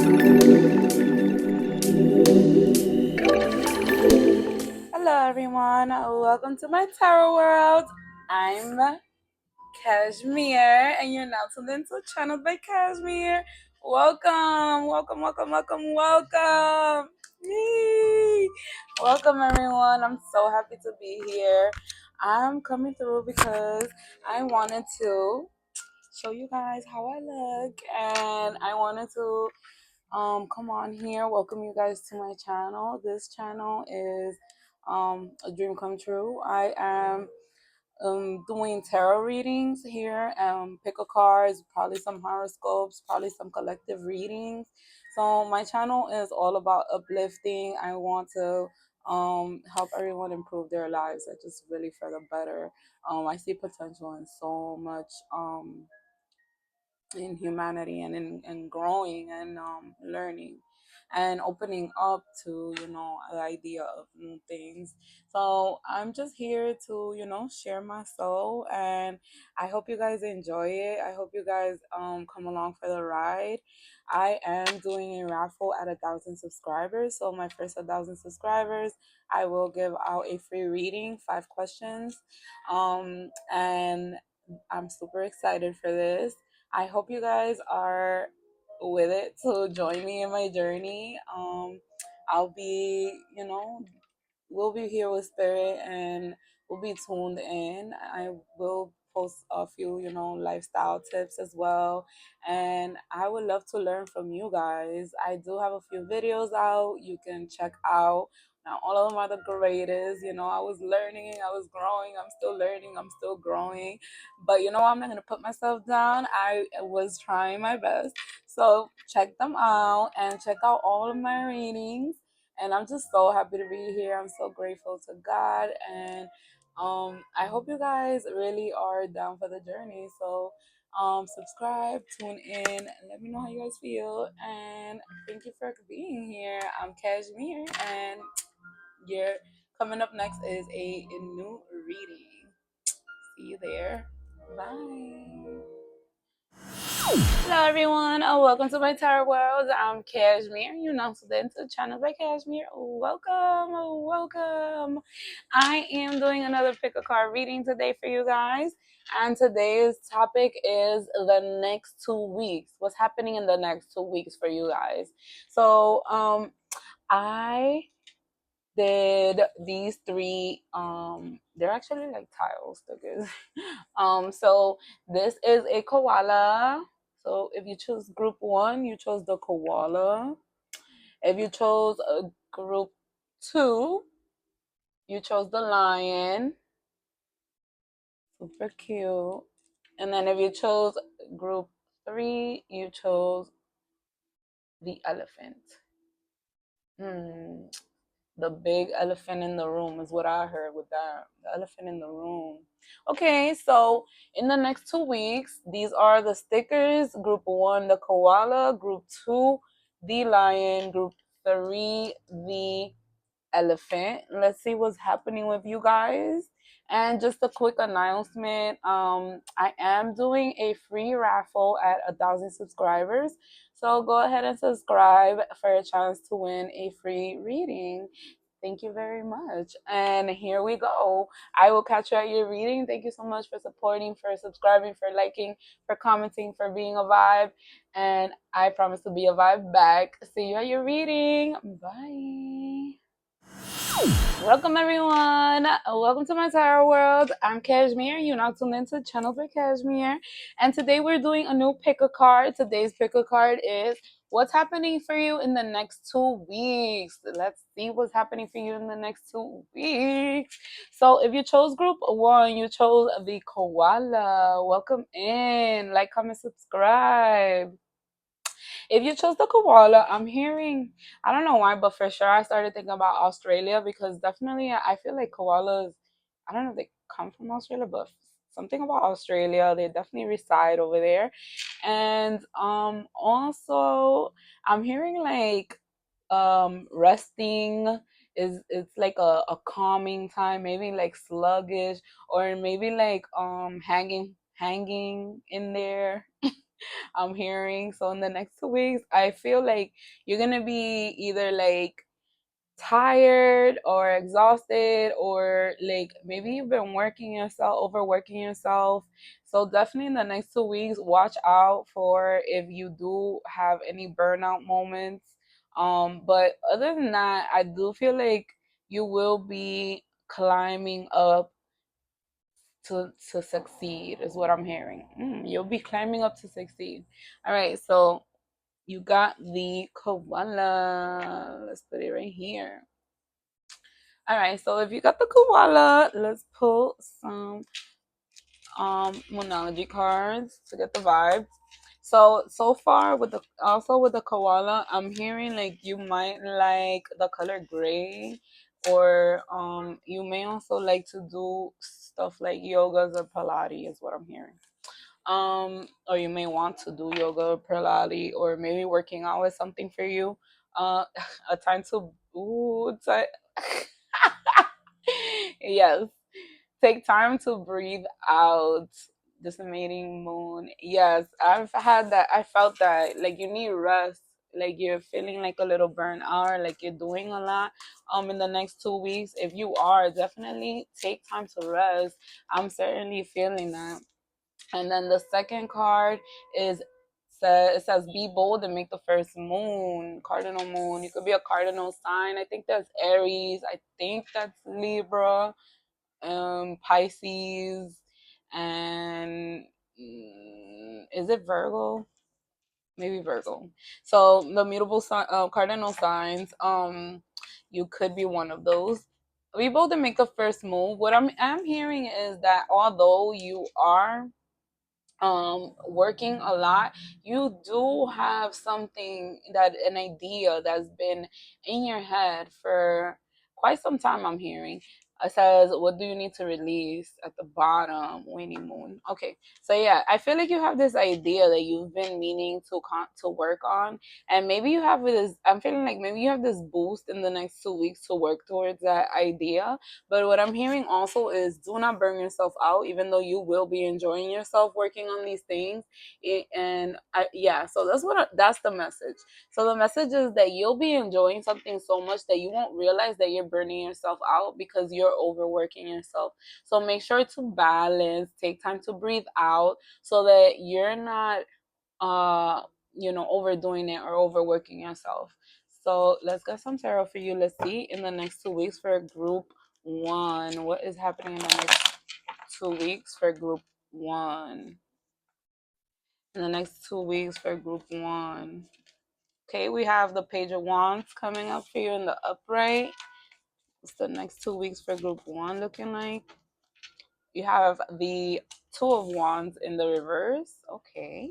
Hello, everyone. Welcome to my tarot world. I'm Cashmere, and you're now tuned into Channeled by Cashmere. Welcome, welcome, welcome, welcome, welcome. Yay! Welcome, everyone. I'm so happy to be here. I'm coming through because I wanted to show you guys how I look, and I wanted to come on here, welcome you guys to my channel. This channel is a dream come true. I am doing tarot readings here, pick a cards, probably some horoscopes, probably some collective readings. So my channel is all about uplifting. I want to help everyone improve their lives, just really for the better. I see potential in so much in humanity and in growing and learning and opening up to the idea of new things. So I'm just here to share my soul, and I hope you guys enjoy it. I hope you guys come along for the ride. I am doing a raffle at 1,000 subscribers, so my first 1,000 subscribers, I will give out a free reading, 5 questions, and I'm super excited for this. I hope you guys are with it to join me in my journey. I'll be, we'll be here with spirit, and we'll be tuned in. I will post a few, lifestyle tips as well. And I would love to learn from you guys. I do have a few videos out you can check out. Now, all of them are the greatest. I was learning, I was growing, I'm still learning, I'm still growing. But I'm not going to put myself down. I was trying my best. So check them out and check out all of my readings. And I'm just so happy to be here. I'm so grateful to God, and I hope you guys really are down for the journey. So subscribe, tune in, and let me know how you guys feel. And thank you for being here. I'm Cashmere, and you're coming up next is a new reading. See you there. Bye. Hello, everyone. Welcome to my tarot world. I'm Cashmere. You're now tuned to Channel by Cashmere. Welcome, welcome. I am doing another pick a card reading today for you guys. And today's topic is the next 2 weeks. What's happening in the next 2 weeks for you guys? So, I did these three. They're actually like tile stickers. So this is a koala. So if you choose group 1, you chose the koala. If you chose a group 2, you chose the lion. Super cute. And then if you chose group 3, you chose the elephant. The big elephant in the room is what I heard with that. The elephant in the room. Okay, so in the next 2 weeks, these are the stickers. Group 1, the koala. Group 2, the lion. Group 3, the elephant. Let's see what's happening with you guys. And just a quick announcement, I am doing a free raffle at 1,000 subscribers. So go ahead and subscribe for a chance to win a free reading. Thank you very much. And here we go. I will catch you at your reading. Thank you so much for supporting, for subscribing, for liking, for commenting, for being a vibe. And I promise to be a vibe back. See you at your reading. Bye. Welcome, everyone. Welcome to my tarot world. I'm Cashmere. You're now tuned into Channel by Cashmere. And today we're doing a new pick a card. Today's pick a card is what's happening for you in the next 2 weeks. Let's see what's happening for you in the next 2 weeks. So if you chose group 1, you chose the koala. Welcome in. Like, comment, subscribe. If you chose the koala, I'm hearing, I don't know why, but for sure I started thinking about Australia, because definitely I feel like koalas, I don't know if they come from Australia, but something about Australia, they definitely reside over there. And also I'm hearing like resting is, it's like a calming time, maybe like sluggish, or maybe like hanging in there. I'm hearing. So in the next 2 weeks, I feel like you're gonna be either like tired or exhausted, or like maybe you've been working yourself, overworking yourself. So definitely in the next 2 weeks, watch out for if you do have any burnout moments. But other than that, I do feel like you will be climbing up to succeed, is what I'm hearing. You'll be climbing up to succeed. All right, so you got the koala. Let's put it right here. All right, so if you got the koala, let's pull some monology cards to get the vibes. So far with the koala, I'm hearing like you might like the color gray, or you may also like to do stuff like yogas or Pilates, is what I'm hearing. Or you may want to do yoga or Pilates, or maybe working out is something for you. A time to yes, take time to breathe out. This amazing moon. Yes, I've had that. I felt that. Like you need rest. Like you're feeling like a little burnt out, or like you're doing a lot. In the next 2 weeks, if you are, definitely take time to rest. I'm certainly feeling that. And then the second card is it says be bold and make the first moon, cardinal moon. You could be a cardinal sign. I think that's Aries. I think that's Libra, Pisces, and is it Virgo? Maybe Virgo. So the mutable cardinal signs. You could be one of those. Be bold and make the first move. What I'm hearing is that although you are working a lot, you do have something, that an idea that's been in your head for quite some time. I'm hearing it says, what do you need to release at the bottom, Winnie Moon? Okay, so yeah, I feel like you have this idea that you've been meaning to work on, and maybe you have this, I'm feeling like maybe you have this boost in the next 2 weeks to work towards that idea. But what I'm hearing also is, do not burn yourself out, even though you will be enjoying yourself working on these things. Yeah, so that's the message. So the message is that you'll be enjoying something so much that you won't realize that you're burning yourself out because you're overworking yourself. So make sure to balance, take time to breathe out, so that you're not uh overdoing it or overworking yourself. So let's get some tarot for you. Let's see in the next 2 weeks for group one. What is happening in the next 2 weeks for group one? In the next 2 weeks for group one. Okay, we have the Page of Wands coming up for you in the upright. What's the next 2 weeks for group one looking like? You have the Two of Wands in the reverse. Okay.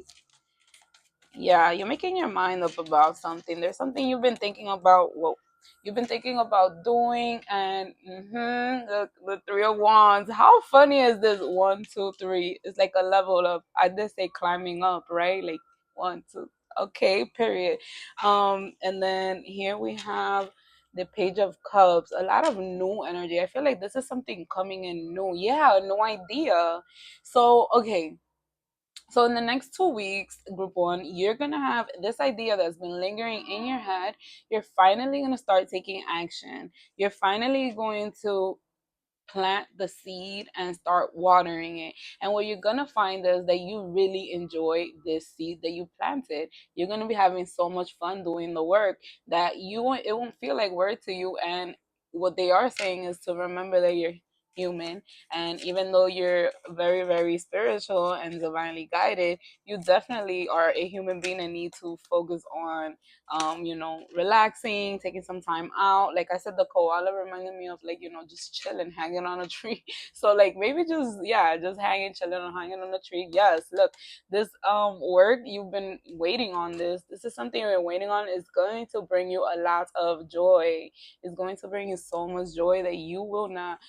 Yeah, you're making your mind up about something. There's something you've been thinking about. What you've been thinking about doing, and the Three of Wands. How funny is this? 1, 2, 3. It's like a level up. I did say climbing up, right? Like 1, 2. Okay, period. And then here we have the Page of Cups. A lot of new energy. I feel like this is something coming in new. Yeah, no idea. So okay, so in the next 2 weeks, group one, you're gonna have this idea that's been lingering in your head. You're finally gonna start taking action. You're finally going to plant the seed and start watering it. And what you're gonna find is that you really enjoy this seed that you planted. You're gonna be having so much fun doing the work that it won't feel like work to you. And what they are saying is to remember that you're human, and even though you're very very spiritual and divinely guided, you definitely are a human being and need to focus on relaxing, taking some time out. Like I said, the koala reminded me of, like, just chilling, hanging on a tree. So like maybe just, yeah, just hanging, chilling, or hanging on a tree. Yes, look, this work you've been waiting on, this is something you've been waiting on, is going to bring you a lot of joy. It's going to bring you so much joy that you will not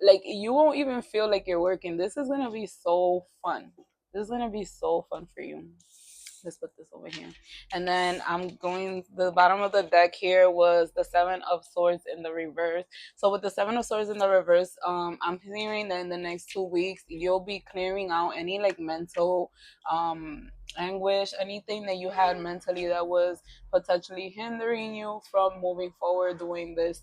like, you won't even feel like you're working. This is gonna be so fun. This is gonna be so fun for you. Let's put this over here. And then the bottom of the deck here was the Seven of Swords in the reverse. So with the Seven of Swords in the reverse, I'm hearing that in the next 2 weeks, you'll be clearing out any like mental anguish, anything that you had mentally that was potentially hindering you from moving forward doing this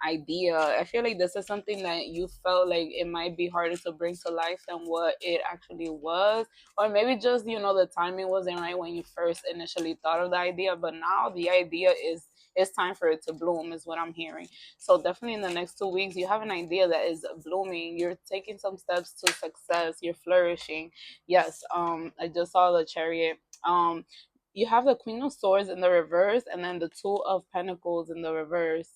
idea. I feel like this is something that you felt like it might be harder to bring to life than what it actually was, or maybe just the timing wasn't right when you first initially thought of the idea, but now the idea is it's time for it to bloom is what I'm hearing. So definitely in the next 2 weeks you have an idea that is blooming, you're taking some steps to success, you're flourishing. Yes, I just saw the chariot. You have the Queen of Swords in the reverse and then the Two of Pentacles in the reverse.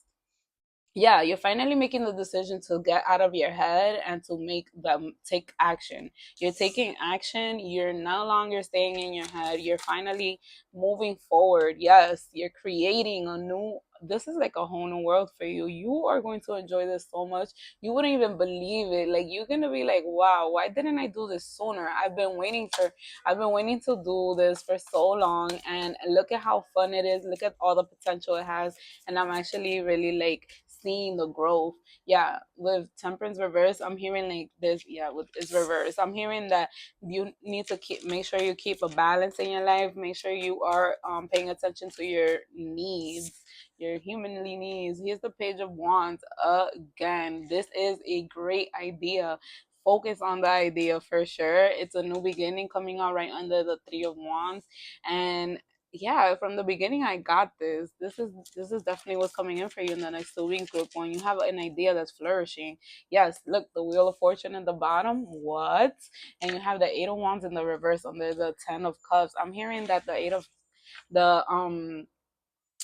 Yeah, you're finally making the decision to get out of your head and to make them take action. You're taking action. You're no longer staying in your head. You're finally moving forward. Yes, you're creating a new, this is like a whole new world for you. You are going to enjoy this so much. You wouldn't even believe it. Like you're going to be like, wow, why didn't I do this sooner? I've been waiting to do this for so long, and look at how fun it is. Look at all the potential it has, and I'm actually really like seeing the growth. Yeah, with Temperance reverse, I'm hearing like this. Yeah, with it's reverse, I'm hearing that you need to make sure you keep a balance in your life. Make sure you are paying attention to your needs, your humanly needs. Here's the Page of Wands again. This is a great idea. Focus on the idea for sure. It's a new beginning coming out right under the Three of Wands, and yeah, from the beginning I got this. This is definitely what's coming in for you in the next 2 weeks, group one. You have an idea that's flourishing. Yes, look, the Wheel of Fortune at the bottom. What? And you have the Eight of Wands in the reverse under the Ten of Cups. I'm hearing that the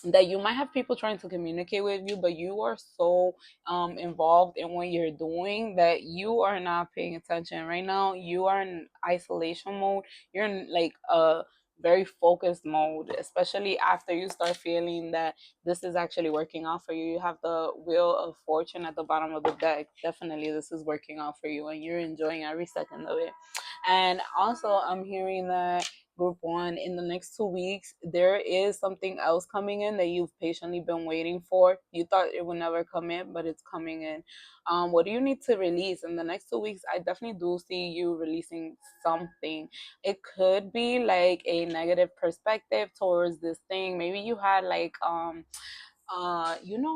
that you might have people trying to communicate with you, but you are so involved in what you're doing that you are not paying attention right now. You are in isolation mode. You're in like a very focused mode, especially after you start feeling that this is actually working out for you. You have the Wheel of Fortune at the bottom of the deck. Definitely this is working out for you and you're enjoying every second of it. And also I'm hearing that, group one, in the next 2 weeks there is something else coming in that you've patiently been waiting for. You thought it would never come in, but it's coming in. What do you need to release in the next 2 weeks? I definitely do see you releasing something. It could be like a negative perspective towards this thing. Maybe you had like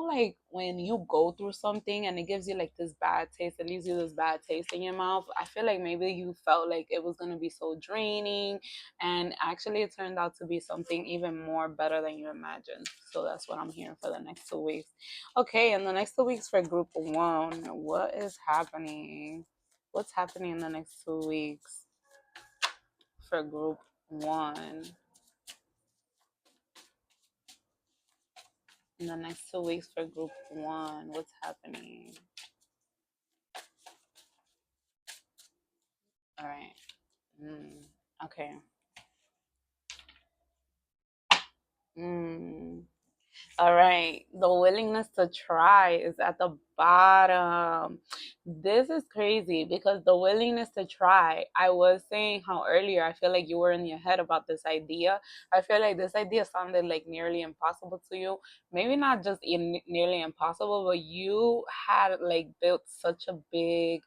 like when you go through something and it gives you like this bad taste, it leaves you this bad taste in your mouth. I feel like maybe you felt like it was going to be so draining, and actually it turned out to be something even more better than you imagined. So that's what I'm hearing for the next 2 weeks. Okay, and the next 2 weeks for group one, what is happening? What's happening in the next 2 weeks for group one? In the next 2 weeks for group one, what's happening? All right. Okay. Mm. All right. The willingness to try is at the bottom. This is crazy because the willingness to try, I was saying how earlier I feel like you were in your head about this idea. I feel like this idea sounded like nearly impossible to you. Maybe not just nearly impossible, but you had like built such a big,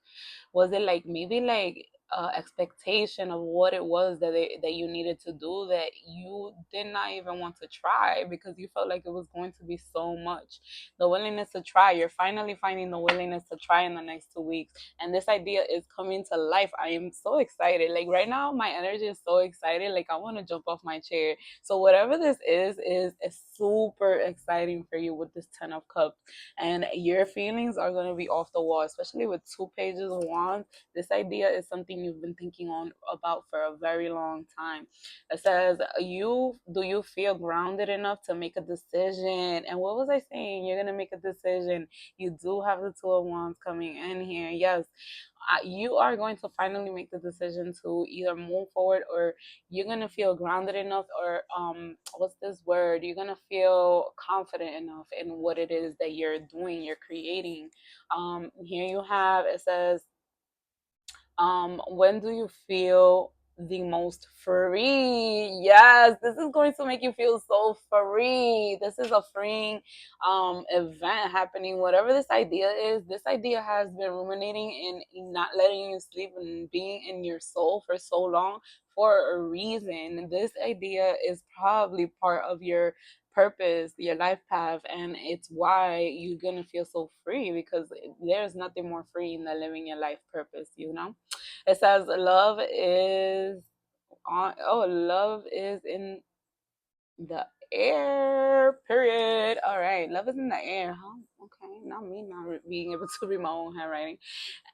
was it like maybe like expectation of what it was that you needed to do that you did not even want to try because you felt like it was going to be so much. The willingness to try, you're finally finding the willingness to try in the next 2 weeks, and this idea is coming to life. I am so excited. Like right now my energy is so excited, like I want to jump off my chair. So whatever this is super exciting for you with this 10 of cups, and your feelings are going to be off the wall, especially with 2 pages of wands. This idea is something you've been thinking on about for a very long time. It says, you feel grounded enough to make a decision? And what was I saying? You're gonna make a decision. You do have the Two of Wands coming in here. Yes, you are going to finally make the decision to either move forward, or you're gonna feel grounded enough, or what's this word? You're gonna feel confident enough in what it is that you're doing, you're creating. Here you have, it says, when do you feel the most free? Yes, this is going to make you feel so free. This is a freeing event happening. Whatever this idea has been ruminating and not letting you sleep and being in your soul for so long, for a reason. This idea is probably part of your purpose, your life path, and it's why you're gonna feel so free, because there's nothing more freeing than living your life purpose, you know? It says love is on, oh, love is in the air, period. All right, love is in the air, huh? Okay, not me not being able to read my own handwriting.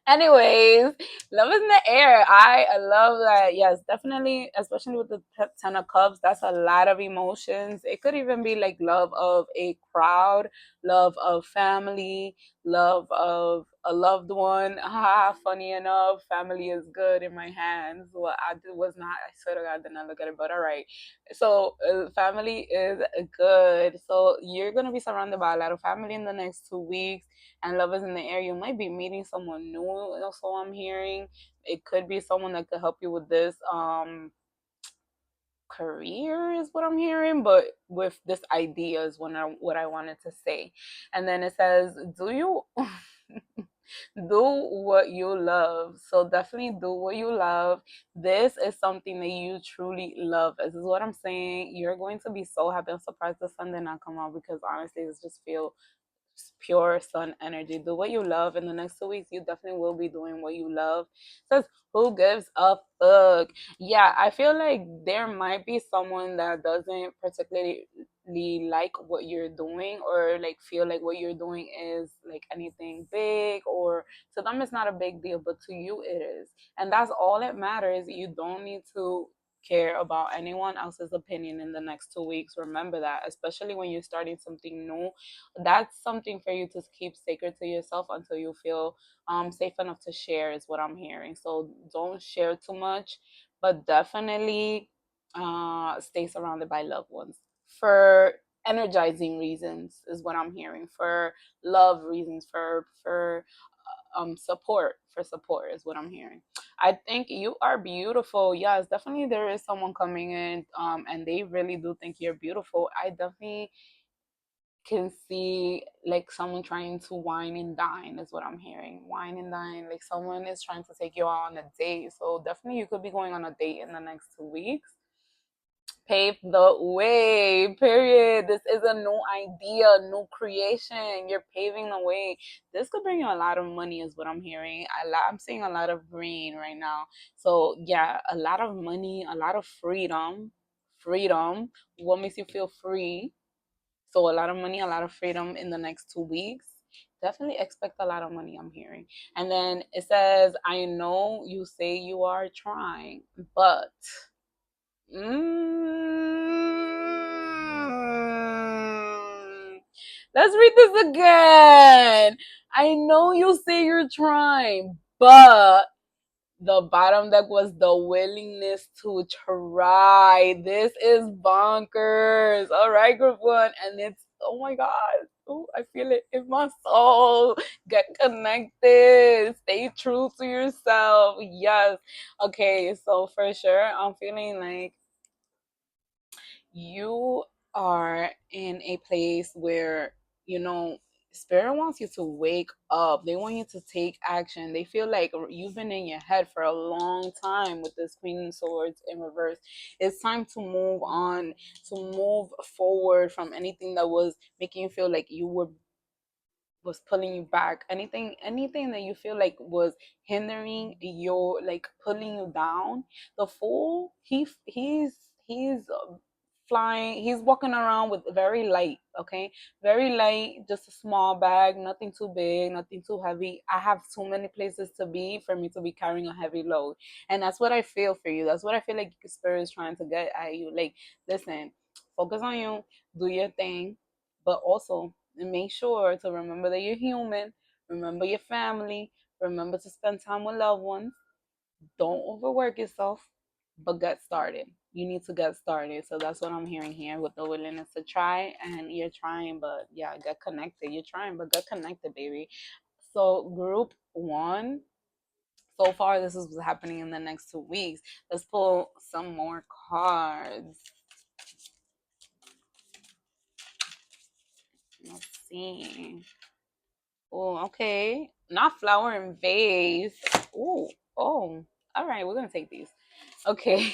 Anyways, love is in the air. I love that. Yes, definitely, especially with the Ten of Cups. That's a lot of emotions. It could even be like love of a crowd, love of family, love of a loved one. Ah, funny enough, family is good in my hands. Well, I did, was not. I swear to God, did not look at it, but all right. So family is good. So you're gonna be surrounded by a lot of family in the next 2 weeks, and love is in the air. You might be meeting someone new. Also, I'm hearing it could be someone that could help you with this career is what I'm hearing, but with this idea is what I wanted to say. And then it says, do you do what you love? So definitely do what you love. This is something that you truly love. This is what I'm saying. You're going to be so happy. I'm surprised the sun did not come out, because honestly it's just feel pure sun energy. Do what you love. In the next 2 weeks, you definitely will be doing what you love. It says, who gives a fuck? Yeah, I feel like there might be someone that doesn't particularly like what you're doing, or like feel like what you're doing is like anything big, or to them it's not a big deal, but to you it is. And that's all that matters. You don't need to care about anyone else's opinion in the next 2 weeks. Remember that, especially when you're starting something new. That's something for you to keep sacred to yourself until you feel safe enough to share, is what I'm hearing. So don't share too much, but definitely stay surrounded by loved ones for energizing reasons, is what I'm hearing. For love reasons, for support, for support is what I'm hearing. I think you are beautiful. Yes, definitely there is someone coming in and they really do think you're beautiful. I definitely can see like someone trying to wine and dine, is what I'm hearing. Wine and dine, like someone is trying to take you out on a date. So definitely you could be going on a date in the next 2 weeks. Pave the way, period. This is a new idea, new creation. You're paving the way. This could bring you a lot of money, is what I'm hearing. I'm seeing a lot of green right now. So yeah, a lot of money, a lot of freedom. Freedom. What makes you feel free? So a lot of money, a lot of freedom in the next 2 weeks. Definitely expect a lot of money, I'm hearing. And then it says, I know you say you are trying, but mm, let's read this again. I know you say you're trying, but the bottom deck was the willingness to try. This is bonkers. All right, group one. And it's, oh my God. Oh, I feel it in my soul. Get connected. Stay true to yourself. Yes. Okay, so for sure, I'm feeling like you are in a place where, you know, spirit wants you to wake up. They want you to take action. They feel like you've been in your head for a long time with this Queen of Swords in reverse. It's time to move on, to move forward from anything that was making you feel like you were was pulling you back. Anything that you feel like was hindering your, like pulling you down. The Fool, he's flying, he's walking around with very light, okay, very light, just a small bag, nothing too big, nothing too heavy. I have too many places to be for me to be carrying a heavy load. And that's what I feel for you. That's what I feel like spirit is trying to get at you. Like, listen, focus on you, do your thing, but also make sure to remember that you're human, remember your family, remember to spend time with loved ones. Don't overwork yourself, but get started. You need to get started. So that's what I'm hearing here, with the willingness to try. And you're trying, but yeah, get connected. You're trying, but get connected, baby. So group one, so far this is what's happening in the next 2 weeks. Let's pull some more cards. Let's see. Oh, okay. Not flower and vase. Oh, oh. All right, we're gonna take these. Okay.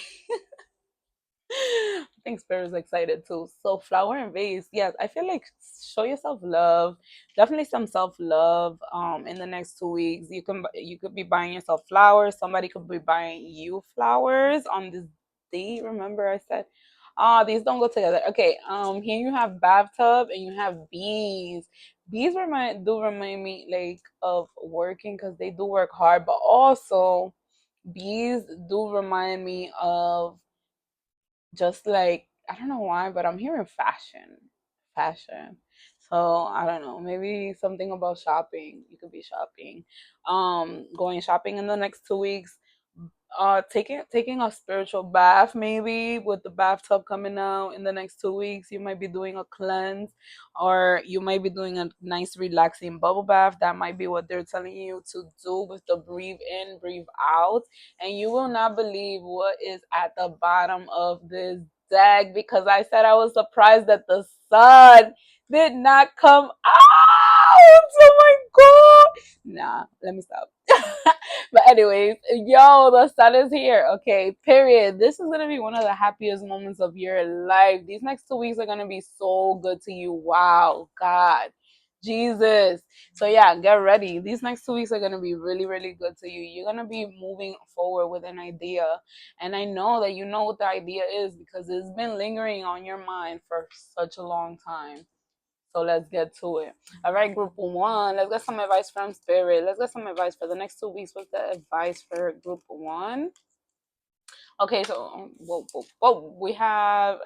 think Spirit is excited too. So flower and vase, yes, I feel like show yourself love. Definitely some self love. In the next 2 weeks, you could be buying yourself flowers. Somebody could be buying you flowers on this date. Remember, I said, these don't go together. Okay. Here you have bathtub and you have bees. Bees remind me like of working because they do work hard, but also bees do remind me of just like I don't know why, but I'm hearing fashion, fashion. So I don't know, maybe something about shopping. You could be shopping, going shopping in the next 2 weeks. Taking a spiritual bath maybe with the bathtub coming out in the next 2 weeks. You might be doing a cleanse, or you might be doing a nice relaxing bubble bath. That might be what they're telling you to do with the breathe in, breathe out, and you will not believe what is at the bottom of this deck because I said I was surprised that the sun did not come out. Oh my god. Nah, let me stop. But anyways, yo, the sun is here. Okay, period. This is gonna be one of the happiest moments of your life. These next 2 weeks are gonna be so good to you. Wow, God. Jesus. So yeah, get ready. These next 2 weeks are gonna be really, really good to you. You're gonna be moving forward with an idea. And I know that you know what the idea is because it's been lingering on your mind for such a long time. So let's get to it. All right, group one. Let's get some advice from Spirit. Let's get some advice for the next 2 weeks. What's the advice for group one? Okay, so whoa. We have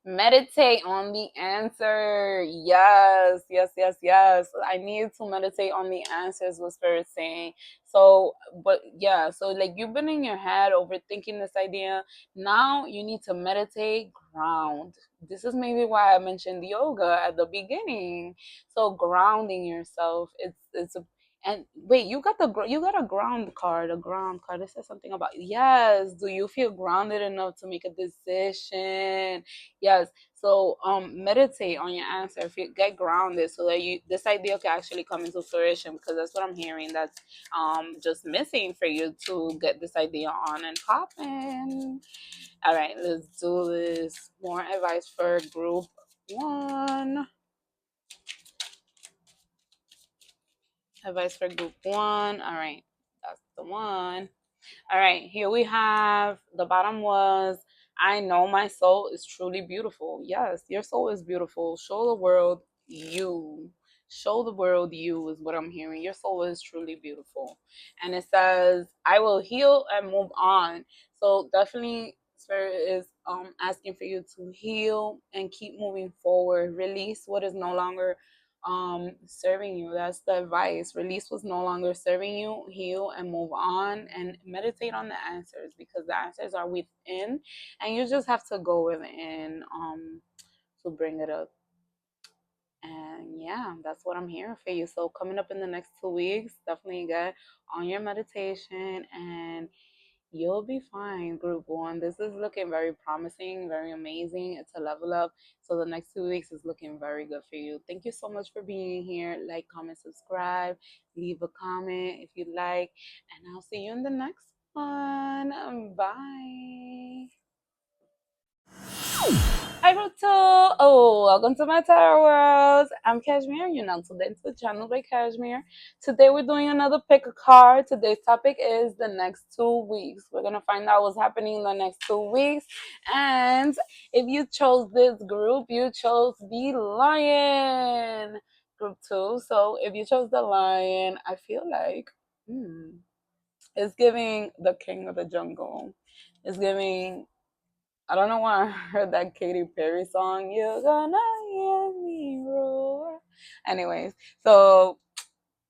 meditate on the answer. Yes. I need to meditate on the answers, what Spirit's saying. So, but yeah, so like you've been in your head overthinking this idea. Now you need to meditate, ground. This is maybe why I mentioned yoga at the beginning. So grounding yourself, it's a and wait, you got a ground card, a ground card. It says something about yes. Do you feel grounded enough to make a decision? Yes. So meditate on your answer. If you get grounded so that you this idea can actually come into fruition because that's what I'm hearing that's just missing for you to get this idea on and popping. All right, let's do this. More advice for group one. Advice for group one. All right, that's the one. All right, here we have the bottom was I know my soul is truly beautiful. Yes, your soul is beautiful. Show the world you. Show the world you is what I'm hearing. Your soul is truly beautiful. And it says, I will heal and move on. So definitely Spirit is asking for you to heal and keep moving forward. Release what is no longer serving you. That's the advice. Release what's no longer serving you, heal and move on, and meditate on the answers because the answers are within and you just have to go within to bring it up. And yeah, that's what I'm hearing for you. So coming up in the next 2 weeks, definitely get on your meditation and you'll be fine, group one. This is looking very promising, very amazing. It's a level up. So the next 2 weeks is looking very good for you. Thank you so much for being here. Like, comment, subscribe, leave a comment if you like. And I'll see you in the next one. Bye. Hi, Ruto. Oh, welcome to my Tarot World. I'm Cashmere. You're now tuned into the channel by Cashmere. Today we're doing another pick a card. Today's topic is the next 2 weeks. We're gonna find out what's happening in the next 2 weeks. And if you chose this group, you chose the Lion group two. So if you chose the Lion, I feel like it's giving the King of the Jungle. It's giving I don't know why I heard that Katy Perry song. You're gonna hear me roar. Anyways, so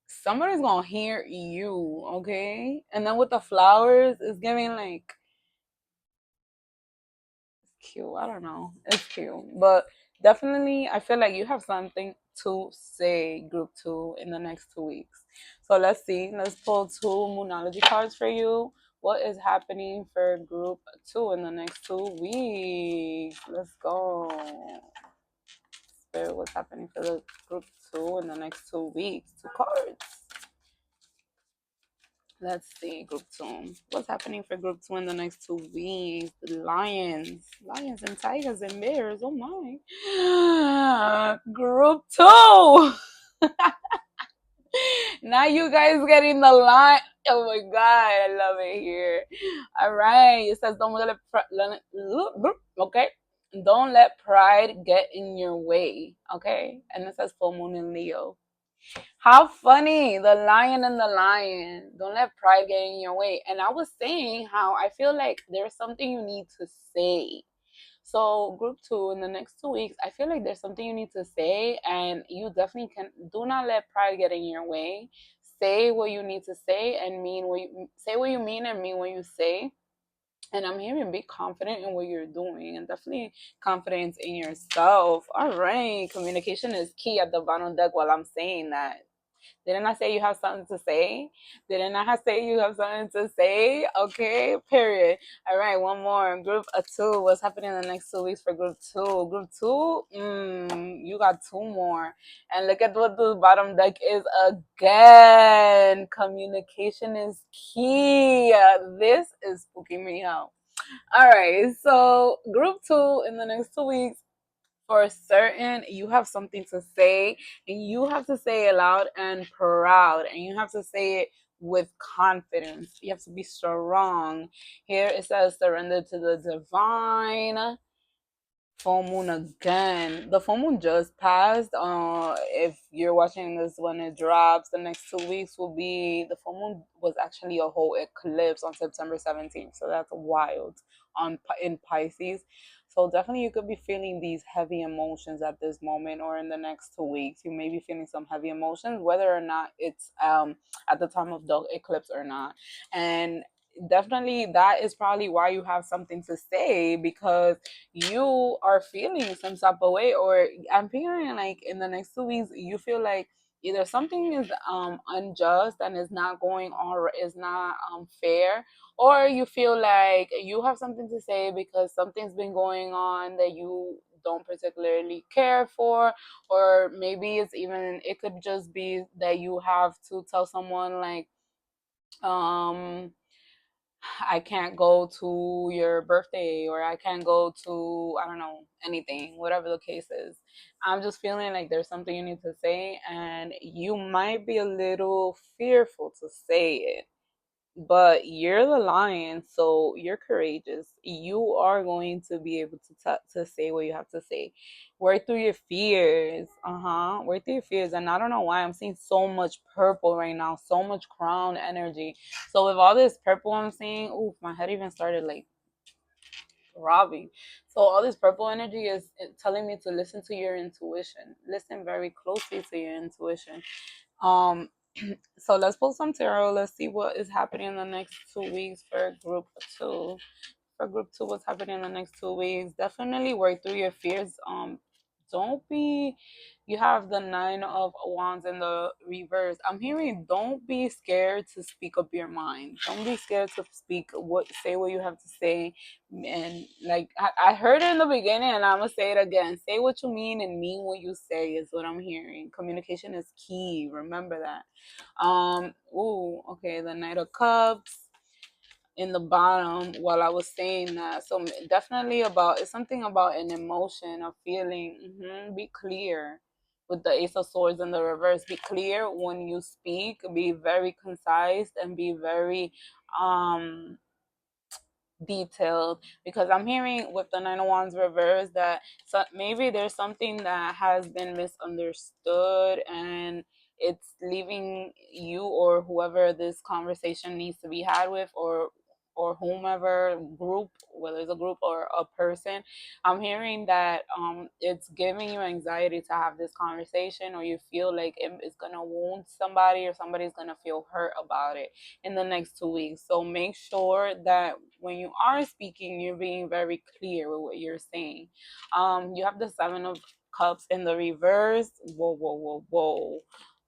somebody's gonna hear you, okay? And then with the flowers, it's giving like it's cute. I don't know. It's cute, but definitely, I feel like you have something to say, group two, in the next 2 weeks. So let's see. Let's pull two Moonology cards for you. What is happening for group two in the next 2 weeks? Let's go. Spirit, what's happening for the group two in the next 2 weeks? Two cards. Let's see, group two. What's happening for group two in the next 2 weeks? The lions and tigers and bears. Oh my. Group two. Now you guys getting the line. Oh my god, I love it here. All right, it says okay. Don't let pride get in your way. Okay, and it says full moon in Leo. How funny, the lion and the lion. Don't let pride get in your way. And I was saying how I feel like there's something you need to say. So, group two, in the next 2 weeks, I feel like there's something you need to say, and you definitely can. Do not let pride get in your way. Say what you need to say and mean what you say what you mean and mean what you say. And I'm hearing be confident in what you're doing and definitely confidence in yourself. All right. Communication is key at the bottom deck while I'm saying that. Didn't I say you have something to say? Didn't I say you have something to say? Okay, period. All right, one more. Group two. What's happening in the next 2 weeks for group two? Group two, you got two more. And look at what the bottom deck is again. Communication is key. This is spooking me out. All right, so group two in the next 2 weeks for certain, you have something to say, and you have to say it loud and proud, and you have to say it with confidence. You have to be strong. Here it says surrender to the divine. Full moon again. The full moon just passed. If you're watching this when it drops, the next 2 weeks will be the full moon was actually a whole eclipse on September 17th. So that's wild on in Pisces. So definitely you could be feeling these heavy emotions at this moment or in the next 2 weeks. You may be feeling some heavy emotions, whether or not it's at the time of the eclipse or not. And definitely that is probably why you have something to say, because you are feeling some type of way, or I'm feeling like in the next 2 weeks you feel like either something is unjust and is not going on, or is not fair, or you feel like you have something to say because something's been going on that you don't particularly care for, or maybe it could just be that you have to tell someone like um I can't go to your birthday, or I can't go to, I don't know, anything, whatever the case is. I'm just feeling like there's something you need to say, and you might be a little fearful to say it, but you're the lion, so you're courageous. You are going to be able to say what you have to say. Work through your fears. Work through your fears. And I don't know why I'm seeing so much purple right now, so much crown energy. So with all this purple I'm seeing, ooh, my head even started like throbbing. So all this purple energy is telling me to listen to your intuition. Listen very closely to your intuition. Um, so let's pull some tarot. Let's see what is happening in the next 2 weeks for group two. For group two, what's happening in the next 2 weeks? Definitely work through your fears. Don't be. You have the Nine of Wands in the reverse. I'm hearing don't be scared to speak up your mind. Don't be scared to say what you have to say. And like I heard it in the beginning, and I'm gonna say it again. Say what you mean and mean what you say is what I'm hearing. Communication is key. Remember that. Okay, the Knight of Cups in the bottom while I was saying that. So definitely it's something about an emotion, a feeling. Be clear with the Ace of Swords in the reverse. Be clear when you speak. Be very concise and be very detailed, because I'm hearing with the Nine of Wands reverse that maybe there's something that has been misunderstood, and it's leaving you or whoever this conversation needs to be had with, or whomever group, whether it's a group or a person. I'm hearing that it's giving you anxiety to have this conversation, or you feel like it's gonna wound somebody, or somebody's gonna feel hurt about it in the next 2 weeks. So make sure that when you are speaking, you're being very clear with what you're saying. You have the Seven of Cups in the reverse. Whoa, whoa, whoa, whoa.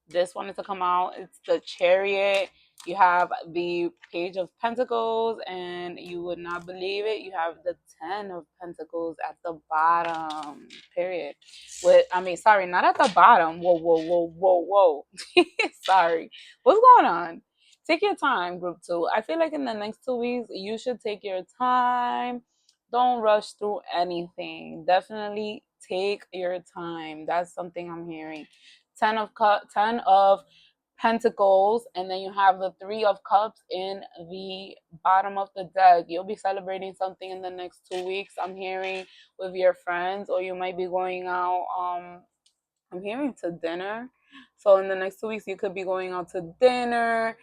This one is to come out. It's the Chariot. You have the Page of Pentacles, and you would not believe it, you have the Ten of Pentacles at the bottom. Period. Sorry, not at the bottom. Whoa, whoa, whoa, whoa, whoa. Sorry. What's going on? take your time, group two. I feel like in the next 2 weeks, you should take your time. Don't rush through anything. Definitely take your time. That's something I'm hearing. 10 of Pentacles, and then you have the 3 of Cups in the bottom of the deck. You'll be celebrating something in the next 2 weeks. I'm hearing with your friends, or you might be going out. I'm hearing to dinner. So in the next 2 weeks, you could be going out to dinner,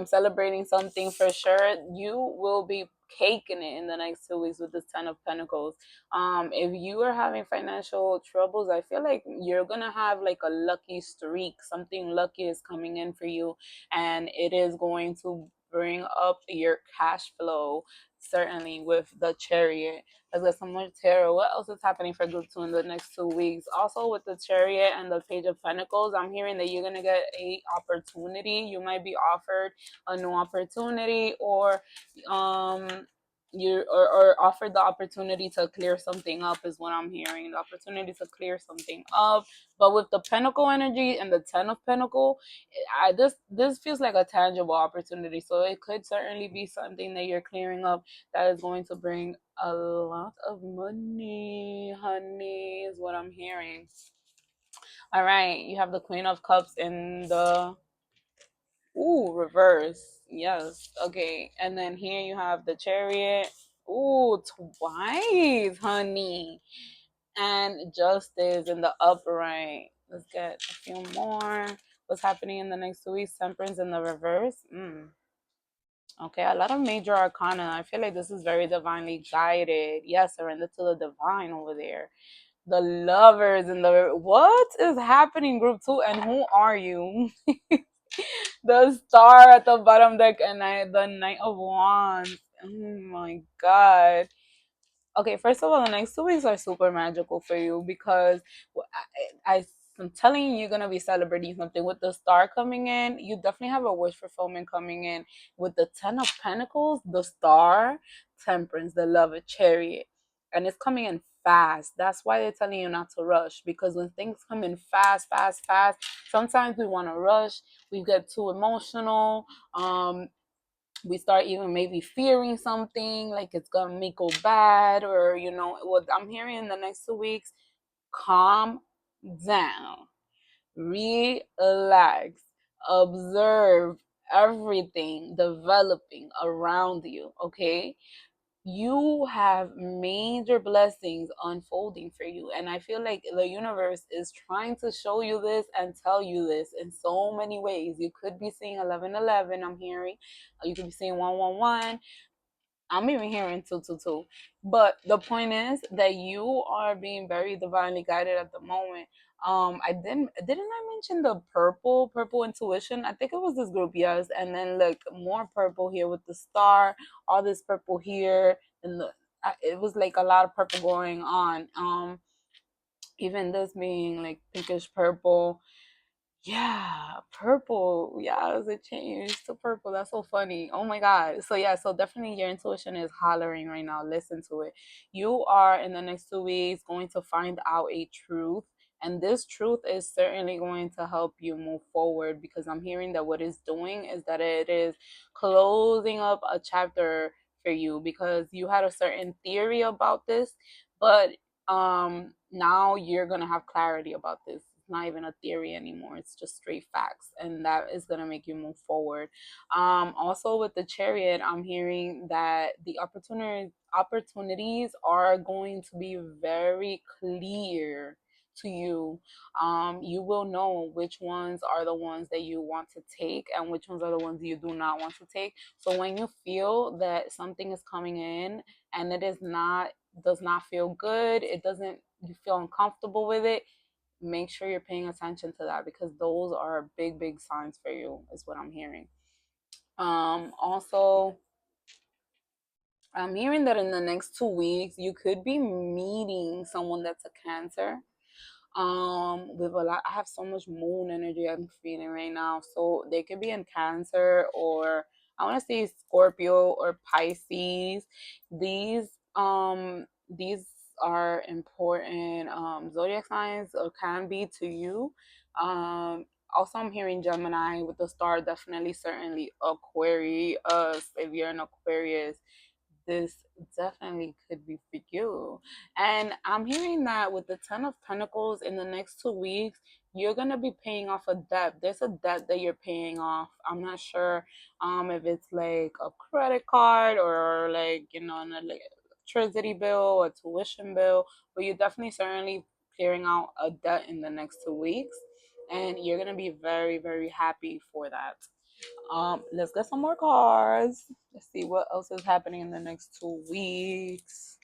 celebrating something for sure. You will be caking it in the next 2 weeks with this 10 of Pentacles. If you are having financial troubles, I feel like you're gonna have like a lucky streak. Something lucky is coming in for you, and it is going to bring up your cash flow. Certainly with the Chariot. Let's get some more tarot. What else is happening for group two in the next 2 weeks? Also with the Chariot and the Page of Pentacles, I'm hearing that you're gonna get a opportunity. You might be offered a new opportunity, or or offered the opportunity to clear something up is what I'm hearing. The opportunity to clear something up. But with the Pentacle energy and the 10 of Pentacle, this feels like a tangible opportunity. So it could certainly be something that you're clearing up that is going to bring a lot of money, honey, is what I'm hearing. All right, you have the Queen of Cups in the reverse. Yes. Okay. And then here you have the Chariot. Ooh, twice, honey. And Justice in the upright. Let's get a few more. What's happening in the next 2 weeks? Temperance in the reverse. Okay, a lot of major arcana. I feel like this is very divinely guided. Yes, surrender to the divine over there. The lovers in the what is happening, group two, and who are you? The star at the bottom deck, and the Knight of Wands. Oh my god. Okay, first of all, the next 2 weeks are super magical for you because I'm telling you, you're gonna be celebrating something with the star coming in. You definitely have a wish fulfillment coming in with the 10 of Pentacles, the star, Temperance, the Lover, Chariot, and it's coming in fast. That's why they're telling you not to rush, because when things come in fast, fast, fast, sometimes we want to rush. We get too emotional. We start even maybe fearing something like it's gonna make go bad, or what I'm hearing in the next 2 weeks. Calm down, relax, observe everything developing around you. Okay, you have major blessings unfolding for you, and I feel like the universe is trying to show you this and tell you this in so many ways. You could be seeing 1111. I'm hearing you could be seeing 111. I'm even hearing 222. But the point is that you are being very divinely guided at the moment. I didn't mention the purple intuition? I think it was this group, yes. And then like more purple here with the star, all this purple here, and it was like a lot of purple going on. Even this being like pinkish purple. Yeah, purple. Yeah, it changed to purple. That's so funny. Oh my God. So yeah, so definitely your intuition is hollering right now. Listen to it. You are in the next 2 weeks going to find out a truth. And this truth is certainly going to help you move forward, because I'm hearing that what it's doing is that it is closing up a chapter for you, because you had a certain theory about this, but now you're gonna have clarity about this. It's not even a theory anymore, it's just straight facts, and that is gonna make you move forward. Also with the Chariot, I'm hearing that the opportunities are going to be very clear to you. You will know which ones are the ones that you want to take and which ones are the ones you do not want to take. So when you feel that something is coming in and it is not does not feel good, it doesn't you feel uncomfortable with it, make sure you're paying attention to that, because those are big signs for you, is what I'm hearing. Also, I'm hearing that in the next 2 weeks you could be meeting someone that's a Cancer. With a lot, I have so much moon energy I'm feeling right now, so they could be in Cancer, or I want to say Scorpio or Pisces. These are important zodiac signs, or can be to you. Also, I'm hearing Gemini with the star, definitely, certainly Aquarius. If you're an Aquarius, this definitely could be for you. And I'm hearing that with the Ten of Pentacles in the next 2 weeks, you're gonna be paying off a debt. There's a debt that you're paying off. I'm not sure if it's like a credit card or like an electricity bill, a tuition bill, but you're definitely certainly clearing out a debt in the next 2 weeks, and you're gonna be very, very happy for that. Let's get some more cards. Let's see what else is happening in the next 2 weeks.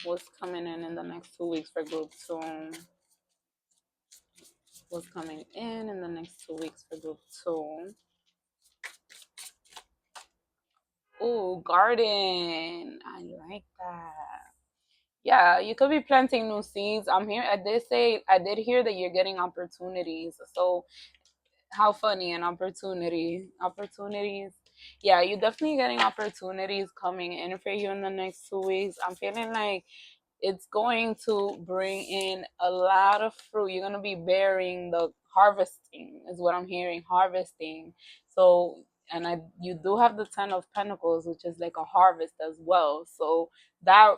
What's coming in the next 2 weeks for group two? What's coming in the next 2 weeks for group two? Oh, garden. I like that. Yeah, you could be planting new seeds. I'm here. I did hear that you're getting opportunities. So how funny, an opportunities. Yeah, you're definitely getting opportunities coming in for you in the next 2 weeks. I'm feeling like it's going to bring in a lot of fruit. You're going to be bearing the harvesting, is what I'm hearing. Harvesting. So, and you do have the Ten of Pentacles, which is like a harvest as well. So that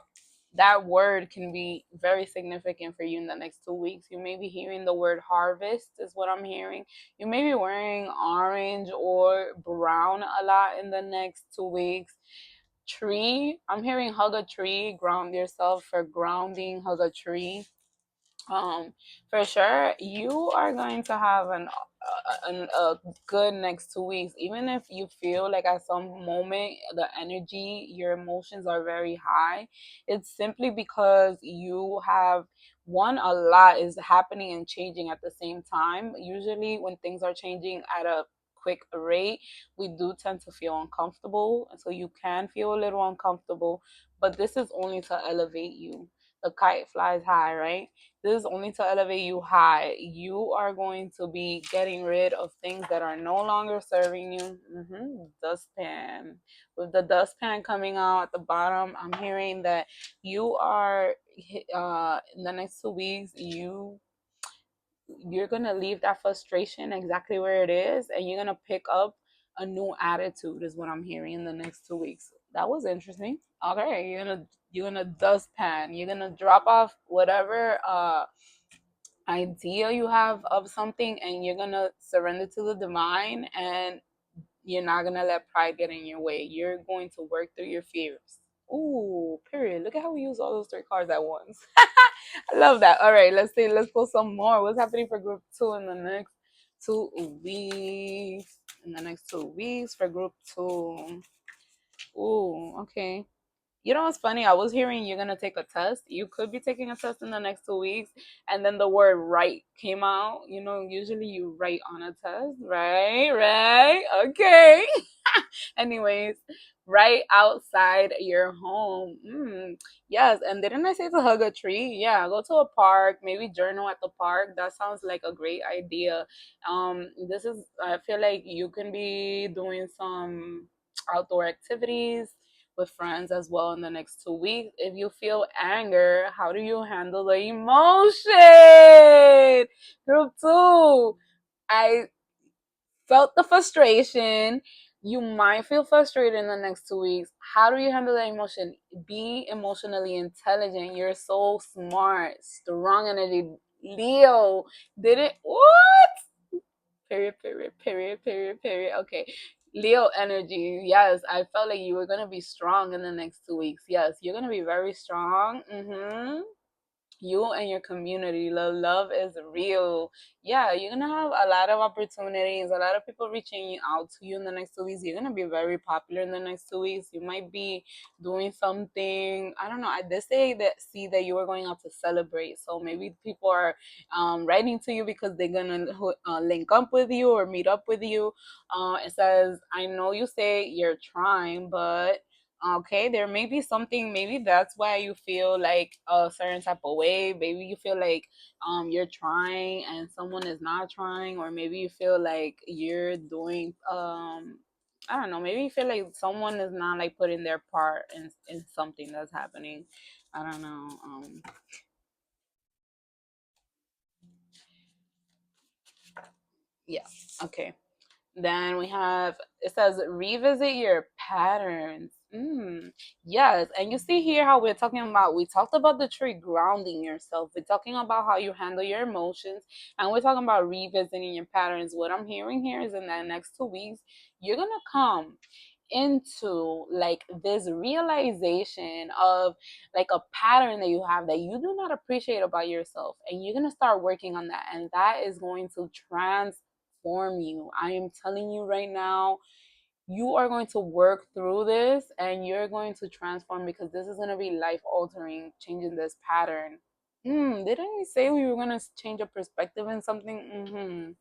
that word can be very significant for you in the next 2 weeks. You may be hearing the word harvest, is what I'm hearing. You may be wearing orange or brown a lot in the next 2 weeks. Tree, I'm hearing hug a tree, ground yourself, for grounding, hug a tree. um for sure you are going to have a good next 2 weeks, even if you feel like at some moment the energy, your emotions are very high. It's simply because you have one, a lot is happening and changing at the same time. Usually when things are changing at a quick rate, we do tend to feel uncomfortable, and so you can feel a little uncomfortable, but this is only to elevate you. The kite flies high, right? This is only to elevate you high. You are going to be getting rid of things that are no longer serving you. Dustpan. With the dustpan coming out at the bottom, I'm hearing that you are, in the next 2 weeks, you're gonna leave that frustration exactly where it is, and you're gonna pick up a new attitude, is what I'm hearing in the next 2 weeks. That was interesting. Okay, you're gonna dustpan. You're gonna drop off whatever idea you have of something, and you're gonna surrender to the divine, and you're not gonna let pride get in your way. You're going to work through your fears. Ooh, period. Look at how we use all those three cards at once. I love that. All right, let's see. Let's pull some more. What's happening for group two in the next 2 weeks? In the next 2 weeks for group two. Ooh, okay. You know what's funny? I was hearing you're gonna take a test. You could be taking a test in the next 2 weeks, and then the word "write" came out. Usually you write on a test, right? Right? Okay. Anyways, right outside your home. Yes, and didn't I say to hug a tree? Yeah, go to a park, maybe journal at the park. That sounds like a great idea. I feel like you can be doing some outdoor activities with friends as well in the next 2 weeks. If you feel anger, how do you handle the emotion? Group two. I felt the frustration. You might feel frustrated in the next 2 weeks. How do you handle that emotion? Be emotionally intelligent. You're so smart, strong energy. Leo, did it? What? Period, period, period, period, period. Okay. Leo energy. Yes, I felt like you were going to be strong in the next 2 weeks. Yes, you're going to be very strong. You and your community. Love is real. Yeah, you're gonna have a lot of opportunities, a lot of people reaching out to you in the next 2 weeks. You're gonna be very popular in the next 2 weeks. You might be doing something, I don't know. I did see that you were going out to celebrate, so maybe people are writing to you because they're gonna link up with you or meet up with you. It says, I know you say you're trying, but okay, there may be something. Maybe that's why you feel like a certain type of way. Maybe you feel like you're trying and someone is not trying, or maybe you feel like you're doing I don't know, maybe you feel like someone is not like putting their part in something that's happening. I don't know. Yeah. Okay. Then we have, it says revisit your patterns. Yes, and you see here how we're talking about, we talked about the tree grounding yourself. We're talking about how you handle your emotions, and we're talking about revisiting your patterns. What I'm hearing here is in the next 2 weeks, you're gonna come into like this realization of like a pattern that you have that you do not appreciate about yourself, and you're gonna start working on that, and that is going to transform you. I am telling you right now, you are going to work through this and you're going to transform, because this is going to be life altering, changing this pattern. Didn't we say we were going to change a perspective in something?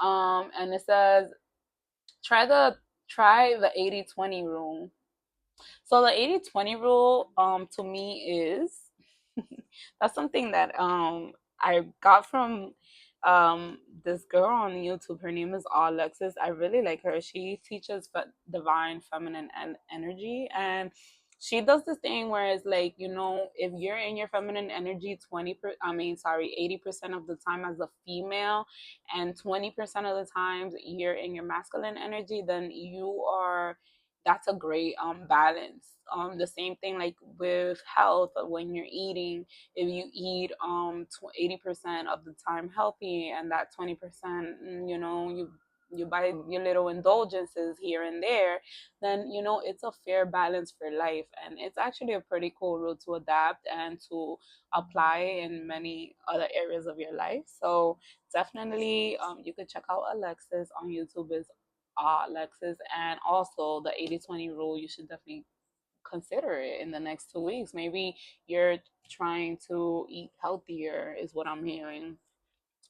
And it says try the try the 80-20 rule. So the 80-20 rule to me is that's something that I got from this girl on YouTube. Her name is Alexis. I really like her. She teaches divine feminine energy, and she does this thing where it's like, if you're in your feminine energy 80% of the time as a female, and 20% of the times you're in your masculine energy, then you are that's a great balance. The same thing like with health, when you're eating, if you eat 80% of the time healthy, and that 20%, you buy your little indulgences here and there, then it's a fair balance for life, and it's actually a pretty cool rule to adapt and to apply in many other areas of your life. So definitely, you could check out Alexis on YouTube. Is Alexis, and also the 80-20 rule, you should definitely consider it in the next 2 weeks. Maybe you're trying to eat healthier, is what I'm hearing.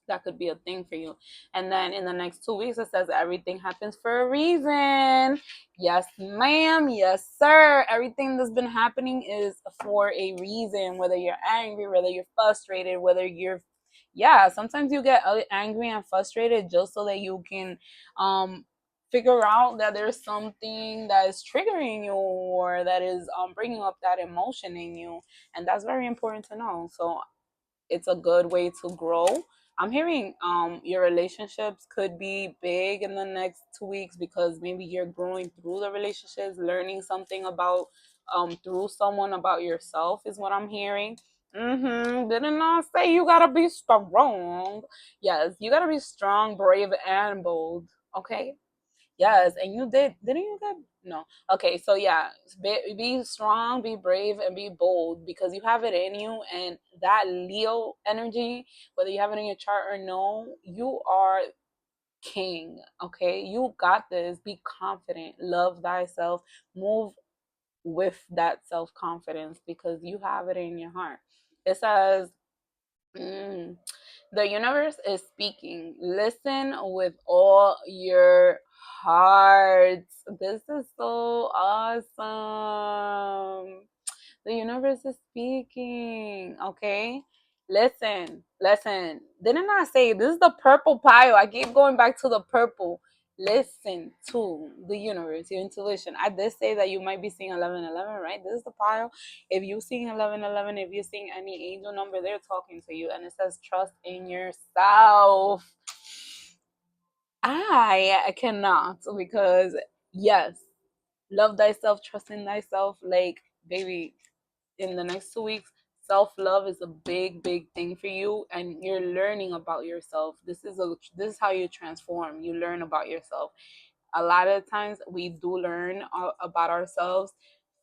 That could be a thing for you. And then in the next 2 weeks, it says everything happens for a reason. Yes, ma'am. Yes, sir. Everything that's been happening is for a reason. Whether you're angry, whether you're frustrated, whether you're, yeah, sometimes you get angry and frustrated just so that you can figure out that there's something that is triggering you, or that is bringing up that emotion in you. And that's very important to know. So it's a good way to grow. I'm hearing your relationships could be big in the next 2 weeks, because maybe you're growing through the relationships, learning something about through someone about yourself, is what I'm hearing. Didn't I say you gotta be strong? Yes, you gotta be strong, brave, and bold. Okay. Yes, and you did. Didn't you get? No. Okay, so yeah, be strong, be brave, and be bold, because you have it in you. And that Leo energy, whether you have it in your chart or no, you are king. Okay, you got this. Be confident. Love thyself. Move with that self confidence, because you have it in your heart. It says. Mm, the universe is speaking. Listen with all your hearts. This is so awesome. The universe is speaking. Okay. Listen. Didn't I say this is the purple pile? I keep going back to the purple. Listen to the universe, your intuition. I did say that you might be seeing 1111, right? This is the pile. If you're seeing 1111, if you're seeing any angel number, they're talking to you. And it says, trust in yourself. I cannot, because, yes, love thyself, trust in thyself. Like, baby, in the next 2 weeks, self-love is a big thing for you, and you're learning about yourself. This is how you transform. You learn about yourself. A lot of times we do learn about ourselves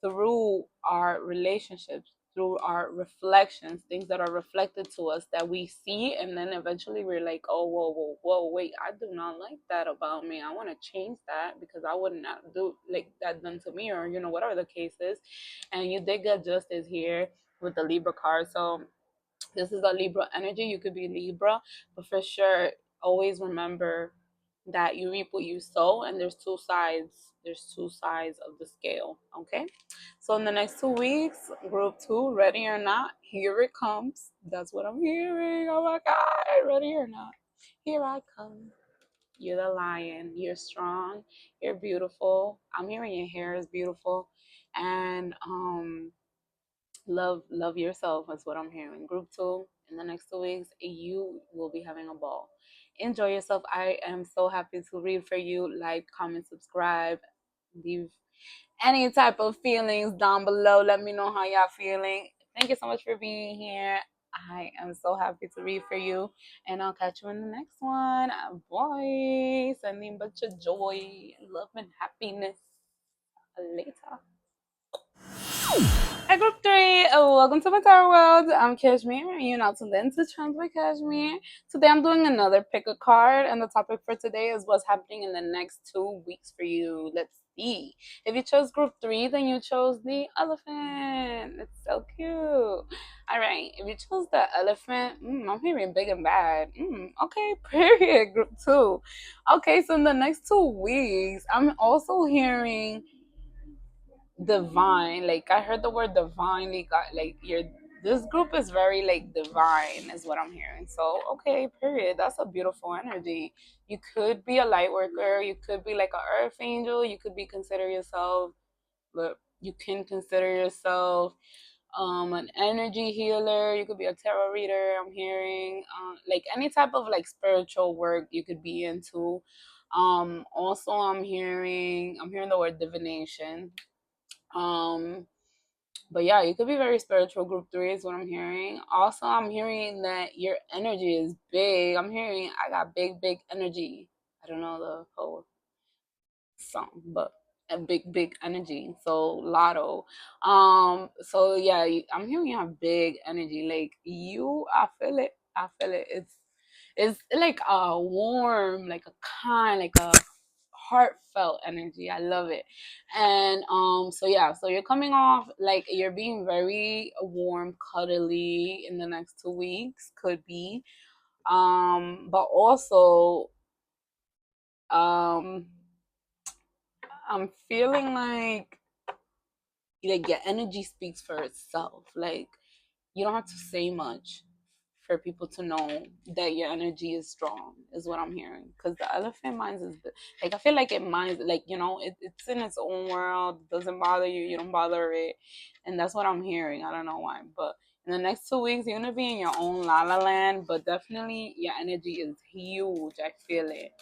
through our relationships, through our reflections, things that are reflected to us that we see, and then eventually we're like, oh, whoa, wait, I do not like that about me. I want to change that, because I would not do like that done to me, or whatever the case is. And you did get justice here with the Libra card. So this is a Libra energy. You could be Libra, but for sure, always remember that you reap what you sow, and there's two sides. There's two sides of the scale. Okay. So in the next 2 weeks, group two, ready or not, here it comes. That's what I'm hearing. Oh my God, ready or not, here I come. You're the lion. You're strong. You're beautiful. I'm hearing your hair is beautiful, and love yourself is what I'm hearing. Group two, in the next 2 weeks, you will be having a ball. enjoy yourself. I am so happy to read for you. Like, comment, subscribe, leave any type of feelings down below. Let me know how y'all feeling. Thank you so much for being here. I am so happy to read for you, and I'll catch you in the next one. Bye. Sending bunch of joy, love, and happiness. Later. Hi, Group 3. Welcome to my Tower World. I'm Cashmere, and you're now tuned in to Trends by Cashmere. Today, I'm doing another pick a card, and the topic for today is what's happening in the next 2 weeks for you. Let's see. If you chose Group 3, then you chose the elephant. It's so cute. All right. If you chose the elephant, I'm hearing big and bad. Okay, period. Group 2. Okay, so in the next 2 weeks, I'm also hearing divine. Like, I heard the word divinely got like your this group is very like divine is what I'm hearing. So okay, period. That's a beautiful energy. You could be a light worker, you could be like an earth angel, you could be consider yourself, but you can consider yourself an energy healer, you could be a tarot reader. I'm hearing like any type of like spiritual work you could be into. Also, I'm hearing the word divination. um but yeah, you could be very spiritual. Group 3 is what I'm hearing. Also, I'm hearing that your energy is big. I'm hearing I got big energy. I don't know the whole song, but a big energy. So lotto. So yeah, I'm hearing you have big energy. Like you, I feel it. I feel it. It's like a warm, like a kind, like a heartfelt energy. I love it. And so yeah, so you're coming off like you're being very warm, cuddly in the next 2 weeks, could be. But also um I'm feeling like your energy speaks for itself. Like you don't have to say much for people to know that your energy is strong is what I'm hearing, because the elephant minds is like I feel like it minds like it's in its own world. It doesn't bother you, you don't bother it, and that's what I'm hearing. I don't know why, but in the next 2 weeks you're gonna be in your own la la land, but definitely your energy is huge. I feel it.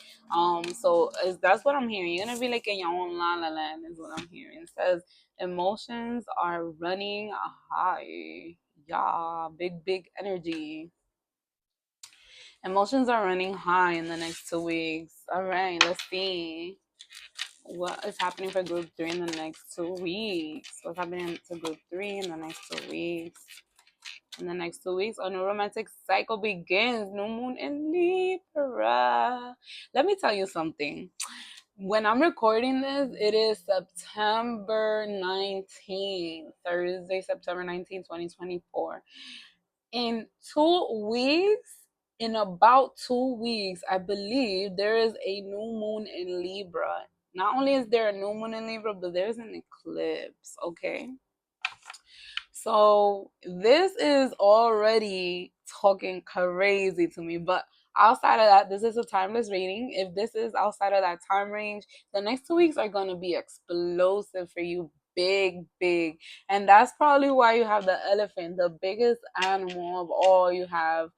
So that's what I'm hearing. You're gonna be like in your own la la land is what I'm hearing. It says emotions are running high. Yeah, big energy. Emotions are running high in the next 2 weeks. All right, let's see what is happening for group 3 in the next 2 weeks. What's happening to group 3 in the next 2 weeks? In the next 2 weeks, a new romantic cycle begins. New moon in Libra. Let me tell you something. When I'm recording this, it is September 19th, Thursday, September 19th, 2024. In 2 weeks, in about 2 weeks, I believe there is a new moon in Libra. Not only is there a new moon in Libra, but there's an eclipse, okay? So this is already talking crazy to me. But outside of that, this is a timeless reading. If this is outside of that time range, the next 2 weeks are going to be explosive for you. Big. And that's probably why you have the elephant, the biggest animal of all. You have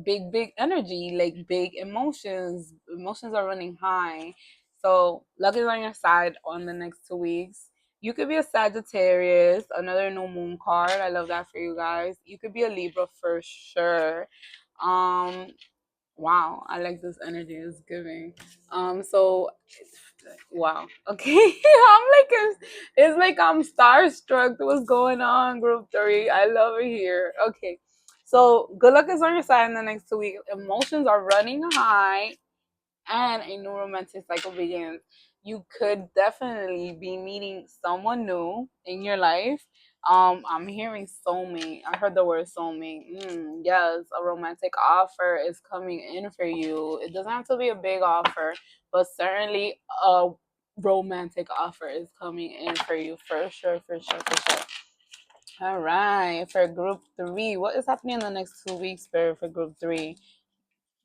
big energy, like big emotions. Emotions are running high. So luck is on your side on the next 2 weeks. You could be a Sagittarius, another new moon card. I love that for you guys. You could be a Libra for sure. Um, wow, I like this energy it's giving. So wow. Okay. It's like I'm starstruck. What's going on, group 3? I love it here. Okay. So good luck is on your side in the next 2 weeks. Emotions are running high and a new romantic cycle begins. You could definitely be meeting someone new in your life. I'm hearing soulmate. I heard the word soulmate. Yes, a romantic offer is coming in for you. It doesn't have to be a big offer, but certainly a romantic offer is coming in for you for sure. All right, for group 3, what is happening in the next 2 weeks, Spirit, for group 3?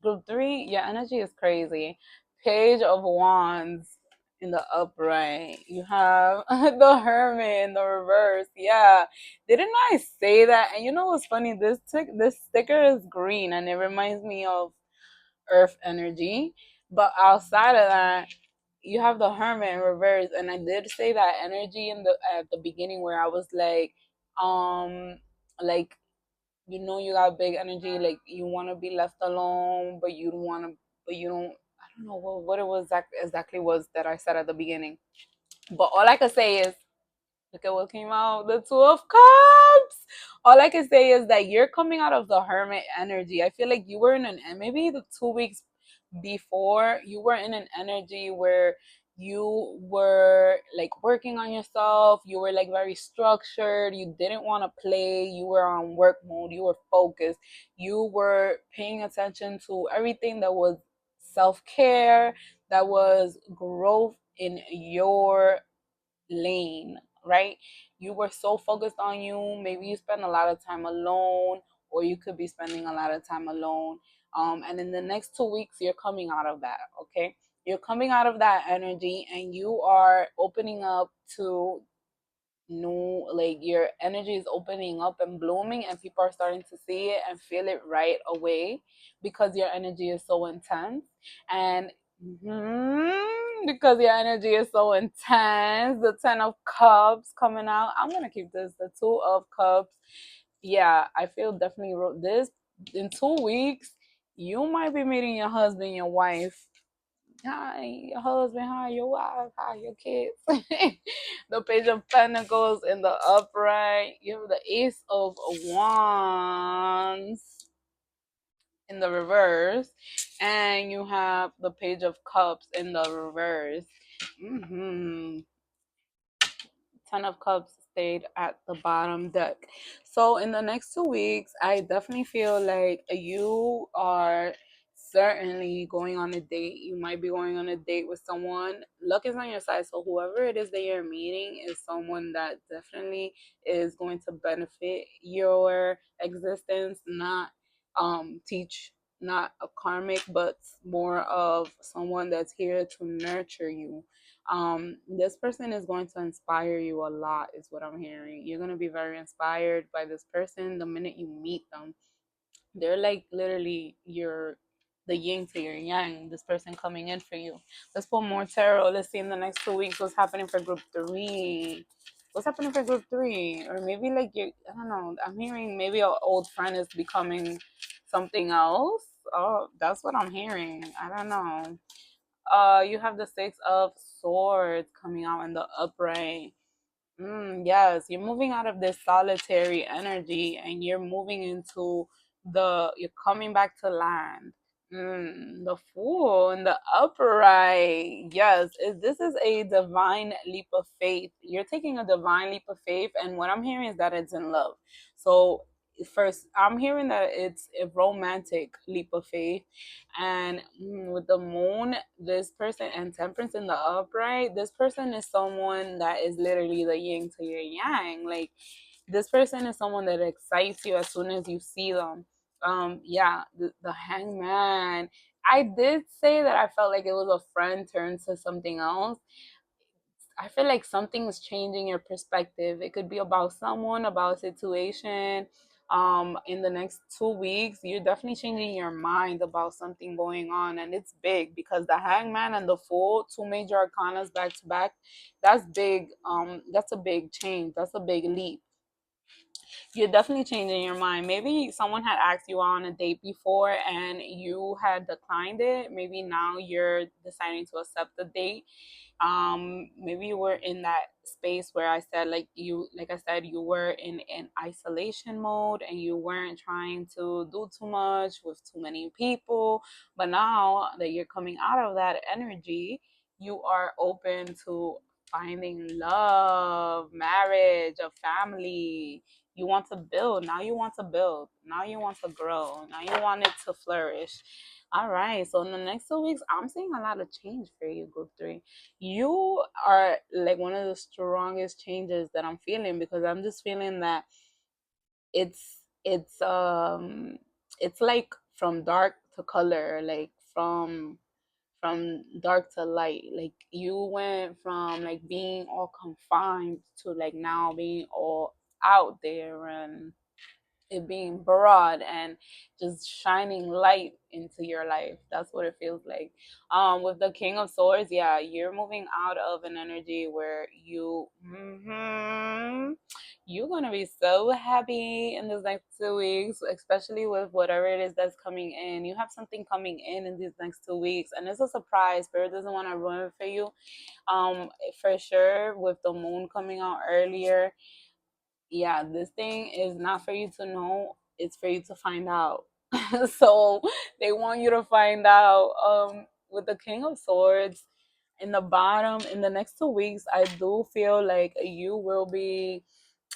Group 3, your energy is crazy. Page of Wands in the upright. You have the Hermit in the reverse. Yeah. Didn't I say that? And you know what's funny? This sticker is green and it reminds me of earth energy. But outside of that, you have the hermit in reverse. And I did say that energy in the at the beginning where I was um like you got big energy, like you want to be left alone, but you don't want to, but you don't. I don't know what it was exactly was that I said at the beginning. But all I could say is, look at what came out, the Two of Cups. All I can say is that you're coming out of the hermit energy. I feel like you were in maybe the 2 weeks before, you were in an energy where you were like working on yourself. You were like very structured. You didn't want to play. You were on work mode. You were focused. You were paying attention to everything that was self care, that was growth in your lane, right? You were so focused on you. Maybe you spend a lot of time alone, or you could be spending a lot of time alone. And in the next 2 weeks, you're coming out of that, okay? You're coming out of that energy and you are opening up to new, like your energy is opening up and blooming, and people are starting to see it and feel it right away because your energy is so intense. And because your energy is so intense, the 10 of cups coming out. I'm gonna keep this, the 2 of cups. Yeah, I feel definitely wrote this in 2 weeks. You might be meeting your husband, your wife. Hi, your husband. Hi, your wife. Hi, your kids. The Page of Pentacles in the upright. You have the Ace of Wands in the reverse, and you have the Page of Cups in the reverse. hmm 10 of Cups stayed at the bottom deck. So in the next 2 weeks, I definitely feel like you are certainly going on a date. You might be going on a date with someone. Luck is on your side. So whoever it is that you're meeting is someone that definitely is going to benefit your existence, not teach, not a karmic, but more of someone that's here to nurture you. This person is going to inspire you a lot, is what I'm hearing. You're going to be very inspired by this person the minute you meet them. They're like literally the yin to your yang, this person coming in for you. Let's pull more tarot. Let's see in the next 2 weeks what's happening for group three. What's happening for group three? Or maybe like I don't know, I'm hearing maybe an old friend is becoming something else. Oh, that's what I'm hearing. I don't know. You have the Six of Swords coming out in the upright. Yes, you're moving out of this solitary energy and you're moving into you're coming back to land. The Fool in the upright. Yes, this is a divine leap of faith. You're taking a divine leap of faith, and what I'm hearing is that it's in love. So, first, I'm hearing that it's a romantic leap of faith, and with the moon, this person, and temperance in the upright, this person is someone that is literally the yin to your yang. Like, this person is someone that excites you as soon as you see them. Yeah, the hangman. I did say that I felt like it was a friend turned to something else. I feel like something's changing your perspective. It could be about someone, about a situation. In the next 2 weeks, you're definitely changing your mind about something going on, and it's big because the Hangman and the Fool, two major arcanas back to back, that's big. That's a big change. That's a big leap. You're definitely changing your mind. Maybe someone had asked you on a date before and you had declined it. Maybe now you're deciding to accept the date. Maybe you were in that space where I said, like I said, you were in isolation mode and you weren't trying to do too much with too many people. But now that you're coming out of that energy, you are open to finding love, marriage, a family. You want to build. Now you want to build. Now you want to grow. Now you want it to flourish. All right. So in the next 2 weeks, I'm seeing a lot of change for you, group three. You are like one of the strongest changes that I'm feeling, because I'm just feeling that it's it's um it's like from dark to color, like from dark to light. Like you went from like being all confined to like now being all out there, and it being broad and just shining light into your life. That's what it feels like. With the King of Swords, yeah, you're moving out of an energy where you're gonna be so happy in these next 2 weeks, especially with whatever it is that's coming in. You have something coming in these next 2 weeks, and it's a surprise. Spirit doesn't want to ruin it for you. For sure, with the moon coming out earlier, yeah, this thing is not for you to know, it's for you to find out. So they want you to find out. With the King of Swords in the bottom, in the next 2 weeks, I do feel like you will be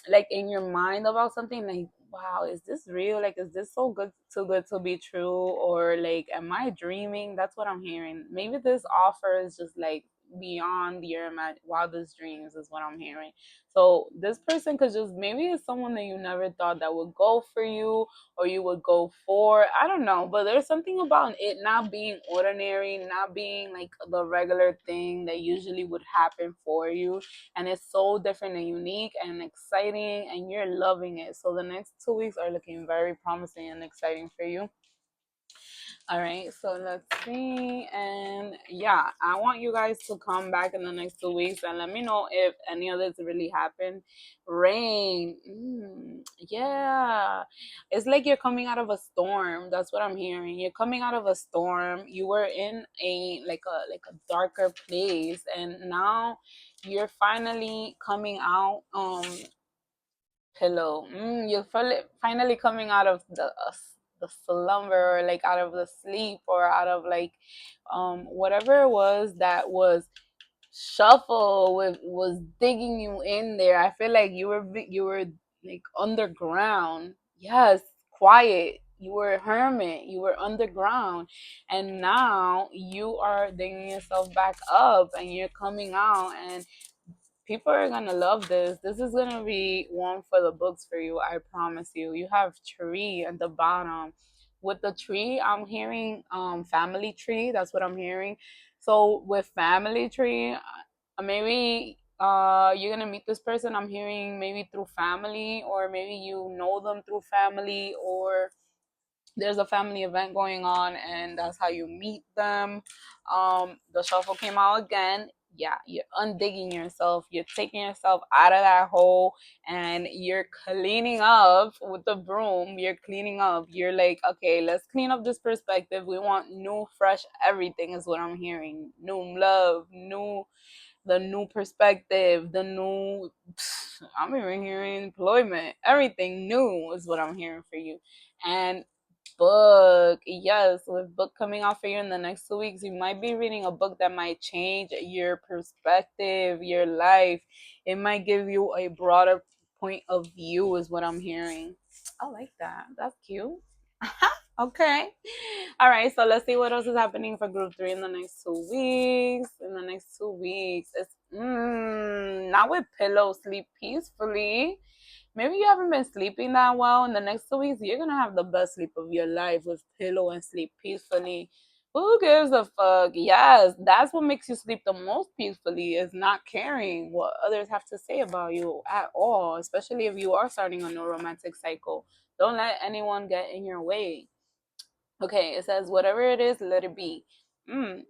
like in your mind about something, like, wow, is this real? Like, is this so good, too good to be true? Or like, am I dreaming? That's what I'm hearing. Maybe this offer is just like beyond your wildest dreams, is what I'm hearing. So this person could just, maybe it's someone that you never thought that would go for you, or you would go for, I don't know, but there's something about it not being ordinary, not being like the regular thing that usually would happen for you, and it's so different and unique and exciting, and you're loving it. So the next 2 weeks are looking very promising and exciting for you. All right, so let's see. And yeah, I want you guys to come back in the next 2 weeks and let me know if any of this really happened. Rain. Yeah. It's like you're coming out of a storm. That's what I'm hearing. You're coming out of a storm. You were in a like a darker place, and now you're finally coming out. Pillow. You're finally coming out of the slumber, or like out of the sleep, or out of like whatever it was that was shuffle with, was digging you in there. I feel like you were like underground. Yes, quiet. You were a hermit. You were underground, and now you are digging yourself back up, and you're coming out, and people are gonna love this. This is gonna be one for the books for you. I promise you. You have tree at the bottom. With the tree, I'm hearing family tree. That's what I'm hearing. So with family tree, maybe you're gonna meet this person. I'm hearing maybe through family, or maybe you know them through family, or there's a family event going on, and that's how you meet them. The shuffle came out again. Yeah, you're undigging yourself, you're taking yourself out of that hole, and you're cleaning up with the broom. You're cleaning up, you're like, okay, let's clean up this perspective. We want new fresh everything, is what I'm hearing. New love, the new perspective, the new, I'm even hearing employment, everything new is what I'm hearing for you. And book, yes, with book coming out for you in the next 2 weeks, you might be reading a book that might change your perspective, your life. It might give you a broader point of view, is what I'm hearing. I like that. That's cute. Okay. All right. So let's see what else is happening for group three in the next 2 weeks. In the next 2 weeks, it's not with pillow. Sleep peacefully. Maybe you haven't been sleeping that well. In the next 2 weeks, you're gonna have the best sleep of your life with pillow and sleep peacefully. Who gives a fuck? Yes, that's what makes you sleep the most peacefully, is not caring what others have to say about you at all, especially if you are starting a new romantic cycle. Don't let anyone get in your way. Okay, it says whatever it is, let it be.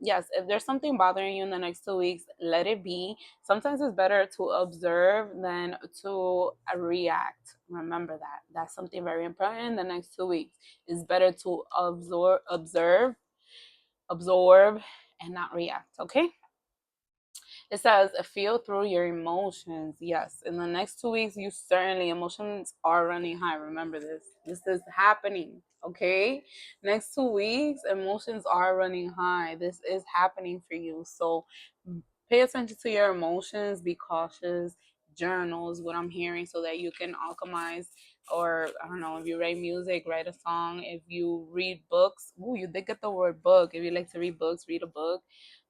Yes, if there's something bothering you in the next 2 weeks, let it be. Sometimes it's better to observe than to react. Remember that. That's something very important in the next 2 weeks. It's better to absorb, and not react. Okay. It says feel through your emotions. Yes, in the next 2 weeks, you certainly, emotions are running high. Remember this. This is happening. Okay, next 2 weeks, emotions are running high. This is happening for you. So pay attention to your emotions. Be cautious. Journals, what I'm hearing, so that you can alchemize, or I don't know, if you write music, write a song. If you read books, you did get the word book. If you like to read books, read a book.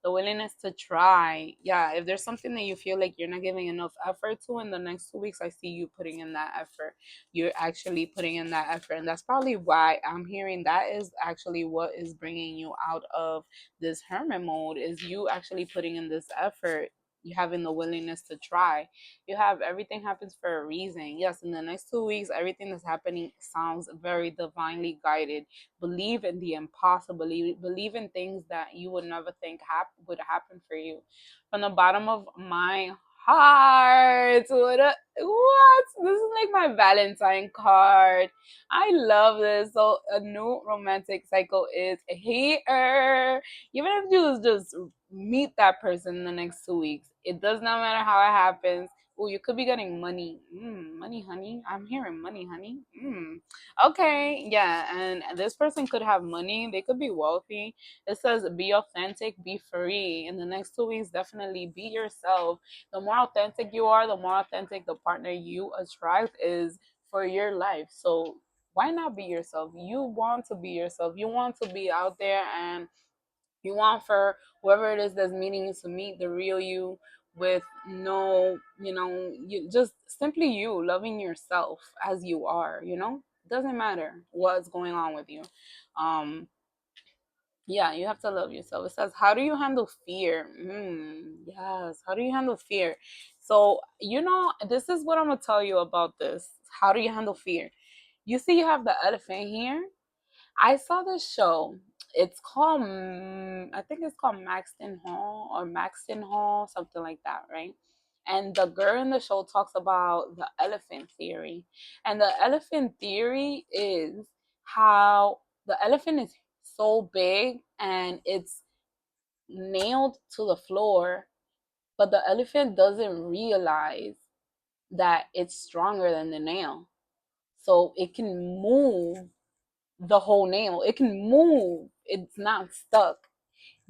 The willingness to try. Yeah, if there's something that you feel like you're not giving enough effort to, in the next 2 weeks, I see you putting in that effort. You're actually putting in that effort, and that's probably why I'm hearing that is actually what is bringing you out of this hermit mode, is you actually putting in this effort. you having the willingness to try. You have everything happens for a reason. Yes, in the next 2 weeks, everything that's happening sounds very divinely guided. Believe in the impossible. Believe in things that you would never think would happen for you. From the bottom of my heart, what? This is like my Valentine card. I love this. So a new romantic cycle is here. Even if you just meet that person in the next 2 weeks, it does not matter how it happens. Oh, you could be getting money. Money, honey. I'm hearing money, honey. Okay, yeah. And this person could have money. They could be wealthy. It says be authentic, be free. In the next 2 weeks, definitely be yourself. The more authentic you are, the more authentic the partner you attract is for your life. So why not be yourself? You want to be yourself. You want to be out there, and you want for whoever it is that's meeting you to meet the real you with no, you just simply you loving yourself as you are, doesn't matter what's going on with you. Yeah, you have to love yourself. It says, how do you handle fear? Yes, how do you handle fear? So, this is what I'm going to tell you about this. How do you handle fear? You see, you have the elephant here. I saw this show. It's called, I think it's called Maxton Hall, something like that, right? And the girl in the show talks about the elephant theory. And the elephant theory is how the elephant is so big and it's nailed to the floor, but the elephant doesn't realize that it's stronger than the nail. So it can move the whole nail. It can move. It's not stuck,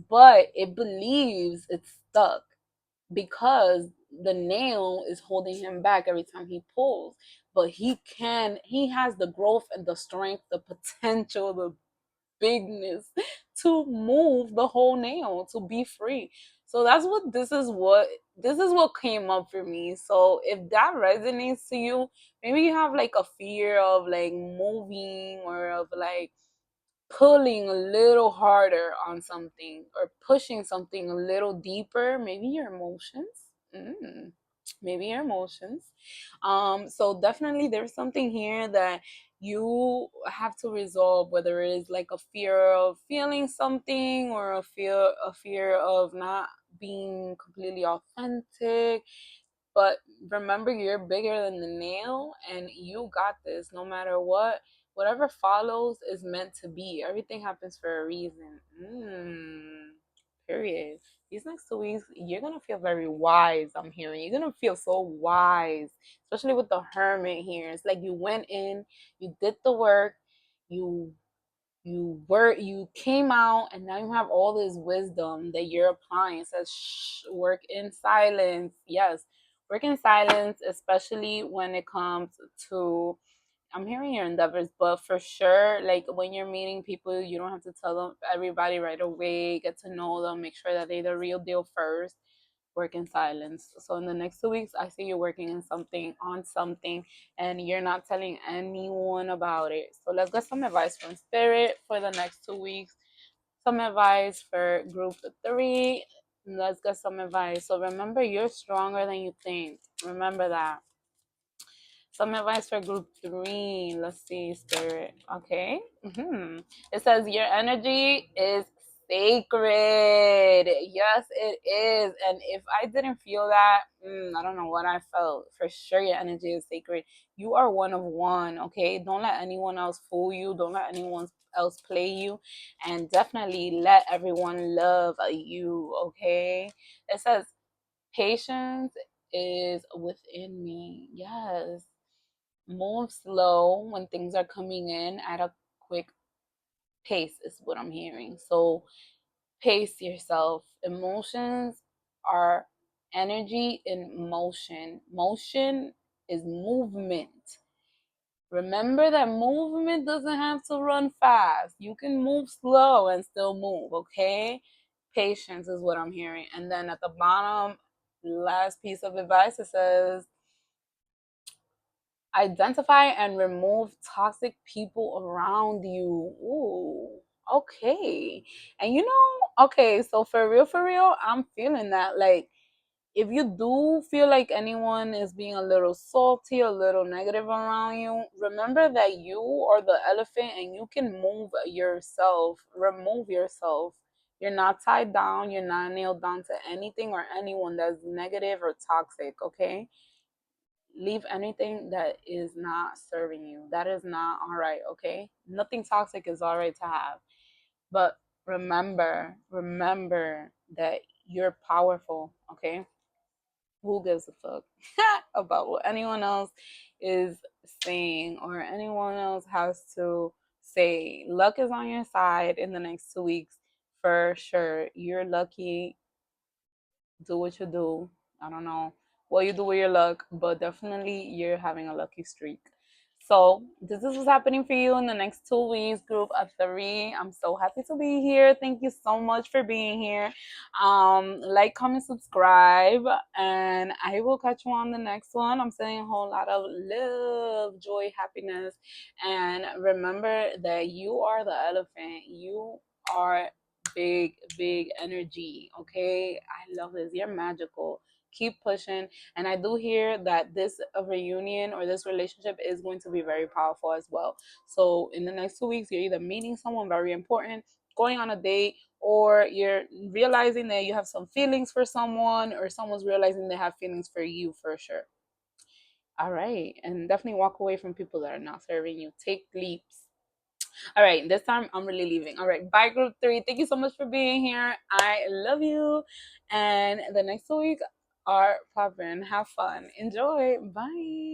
but it believes it's stuck because the nail is holding him back every time he pulls. But he has the growth and the strength, the potential, the bigness to move the whole nail, to be free. So this is what came up for me. So if that resonates to you, maybe you have like a fear of like moving, or of like pulling a little harder on something, or pushing something a little deeper. Maybe your emotions. Mm, maybe your emotions. So definitely there's something here that you have to resolve, whether it is like a fear of feeling something, or a fear of not being completely authentic. But remember, you're bigger than the nail, and you got this. No matter what, whatever follows is meant to be. Everything happens for a reason. Period. These next 2 weeks, you're gonna feel very wise. I'm hearing you're gonna feel so wise, especially with the Hermit here. It's like you went in, you did the work, you you came out, and now you have all this wisdom that you're applying. It says, shh, work in silence. Yes, work in silence, especially when it comes to, I'm hearing your endeavors. But for sure, like when you're meeting people, you don't have to tell them everybody right away. Get to know them, make sure that they're the real deal first. Work in silence. So in the next 2 weeks, I see you working on something, and you're not telling anyone about it. So let's get some advice from Spirit for the next 2 weeks. Some advice for group 3. Let's get some advice. So remember, you're stronger than you think. Remember that. Some advice for group 3. Let's see, Spirit. Okay. It says your energy is sacred. Yes, it is. And if I didn't feel that, I don't know what I felt. For sure, your energy is sacred. You are one of one. Okay. Don't let anyone else fool you. Don't let anyone else play you. And definitely let everyone love you. Okay. It says patience is within me. Yes, move slow when things are coming in at a quick pace is what I'm hearing. So pace yourself. Emotions are energy in motion. Motion is movement. Remember that movement doesn't have to run fast. You can move slow and still move, okay? Patience is what I'm hearing. And then at the bottom, last piece of advice, it says identify and remove toxic people around you. Ooh, okay. And okay, so for real, I'm feeling that. Like, if you do feel like anyone is being a little salty, a little negative around you, remember that you are the elephant and you can move yourself, remove yourself. You're not tied down, you're not nailed down to anything or anyone that's negative or toxic, okay? Leave anything that is not serving you. That is not all right, okay? Nothing toxic is all right to have. But remember that you're powerful, okay? Who gives a fuck about what anyone else is saying or anyone else has to say? Luck is on your side in the next 2 weeks for sure. You're lucky. Do what you do. I don't know what you do with your luck, but definitely you're having a lucky streak. So this is what's happening for you in the next 2 weeks, group of three. I'm so happy to be here. Thank you so much for being here. Like, comment, subscribe, and I will catch you on the next one. I'm sending a whole lot of love, joy, happiness, and remember that you are the elephant. You are big energy. Okay, I love this. You're magical. Keep pushing. And I do hear that this reunion or this relationship is going to be very powerful as well. So in the next 2 weeks, you're either meeting someone very important, going on a date, or you're realizing that you have some feelings for someone, or someone's realizing they have feelings for you for sure. All right, and definitely walk away from people that are not serving you. Take leaps. All right, this time I'm really leaving. All right, bye, group three. Thank you so much for being here. I love you. And the next week are popping. Have fun. Enjoy. Bye.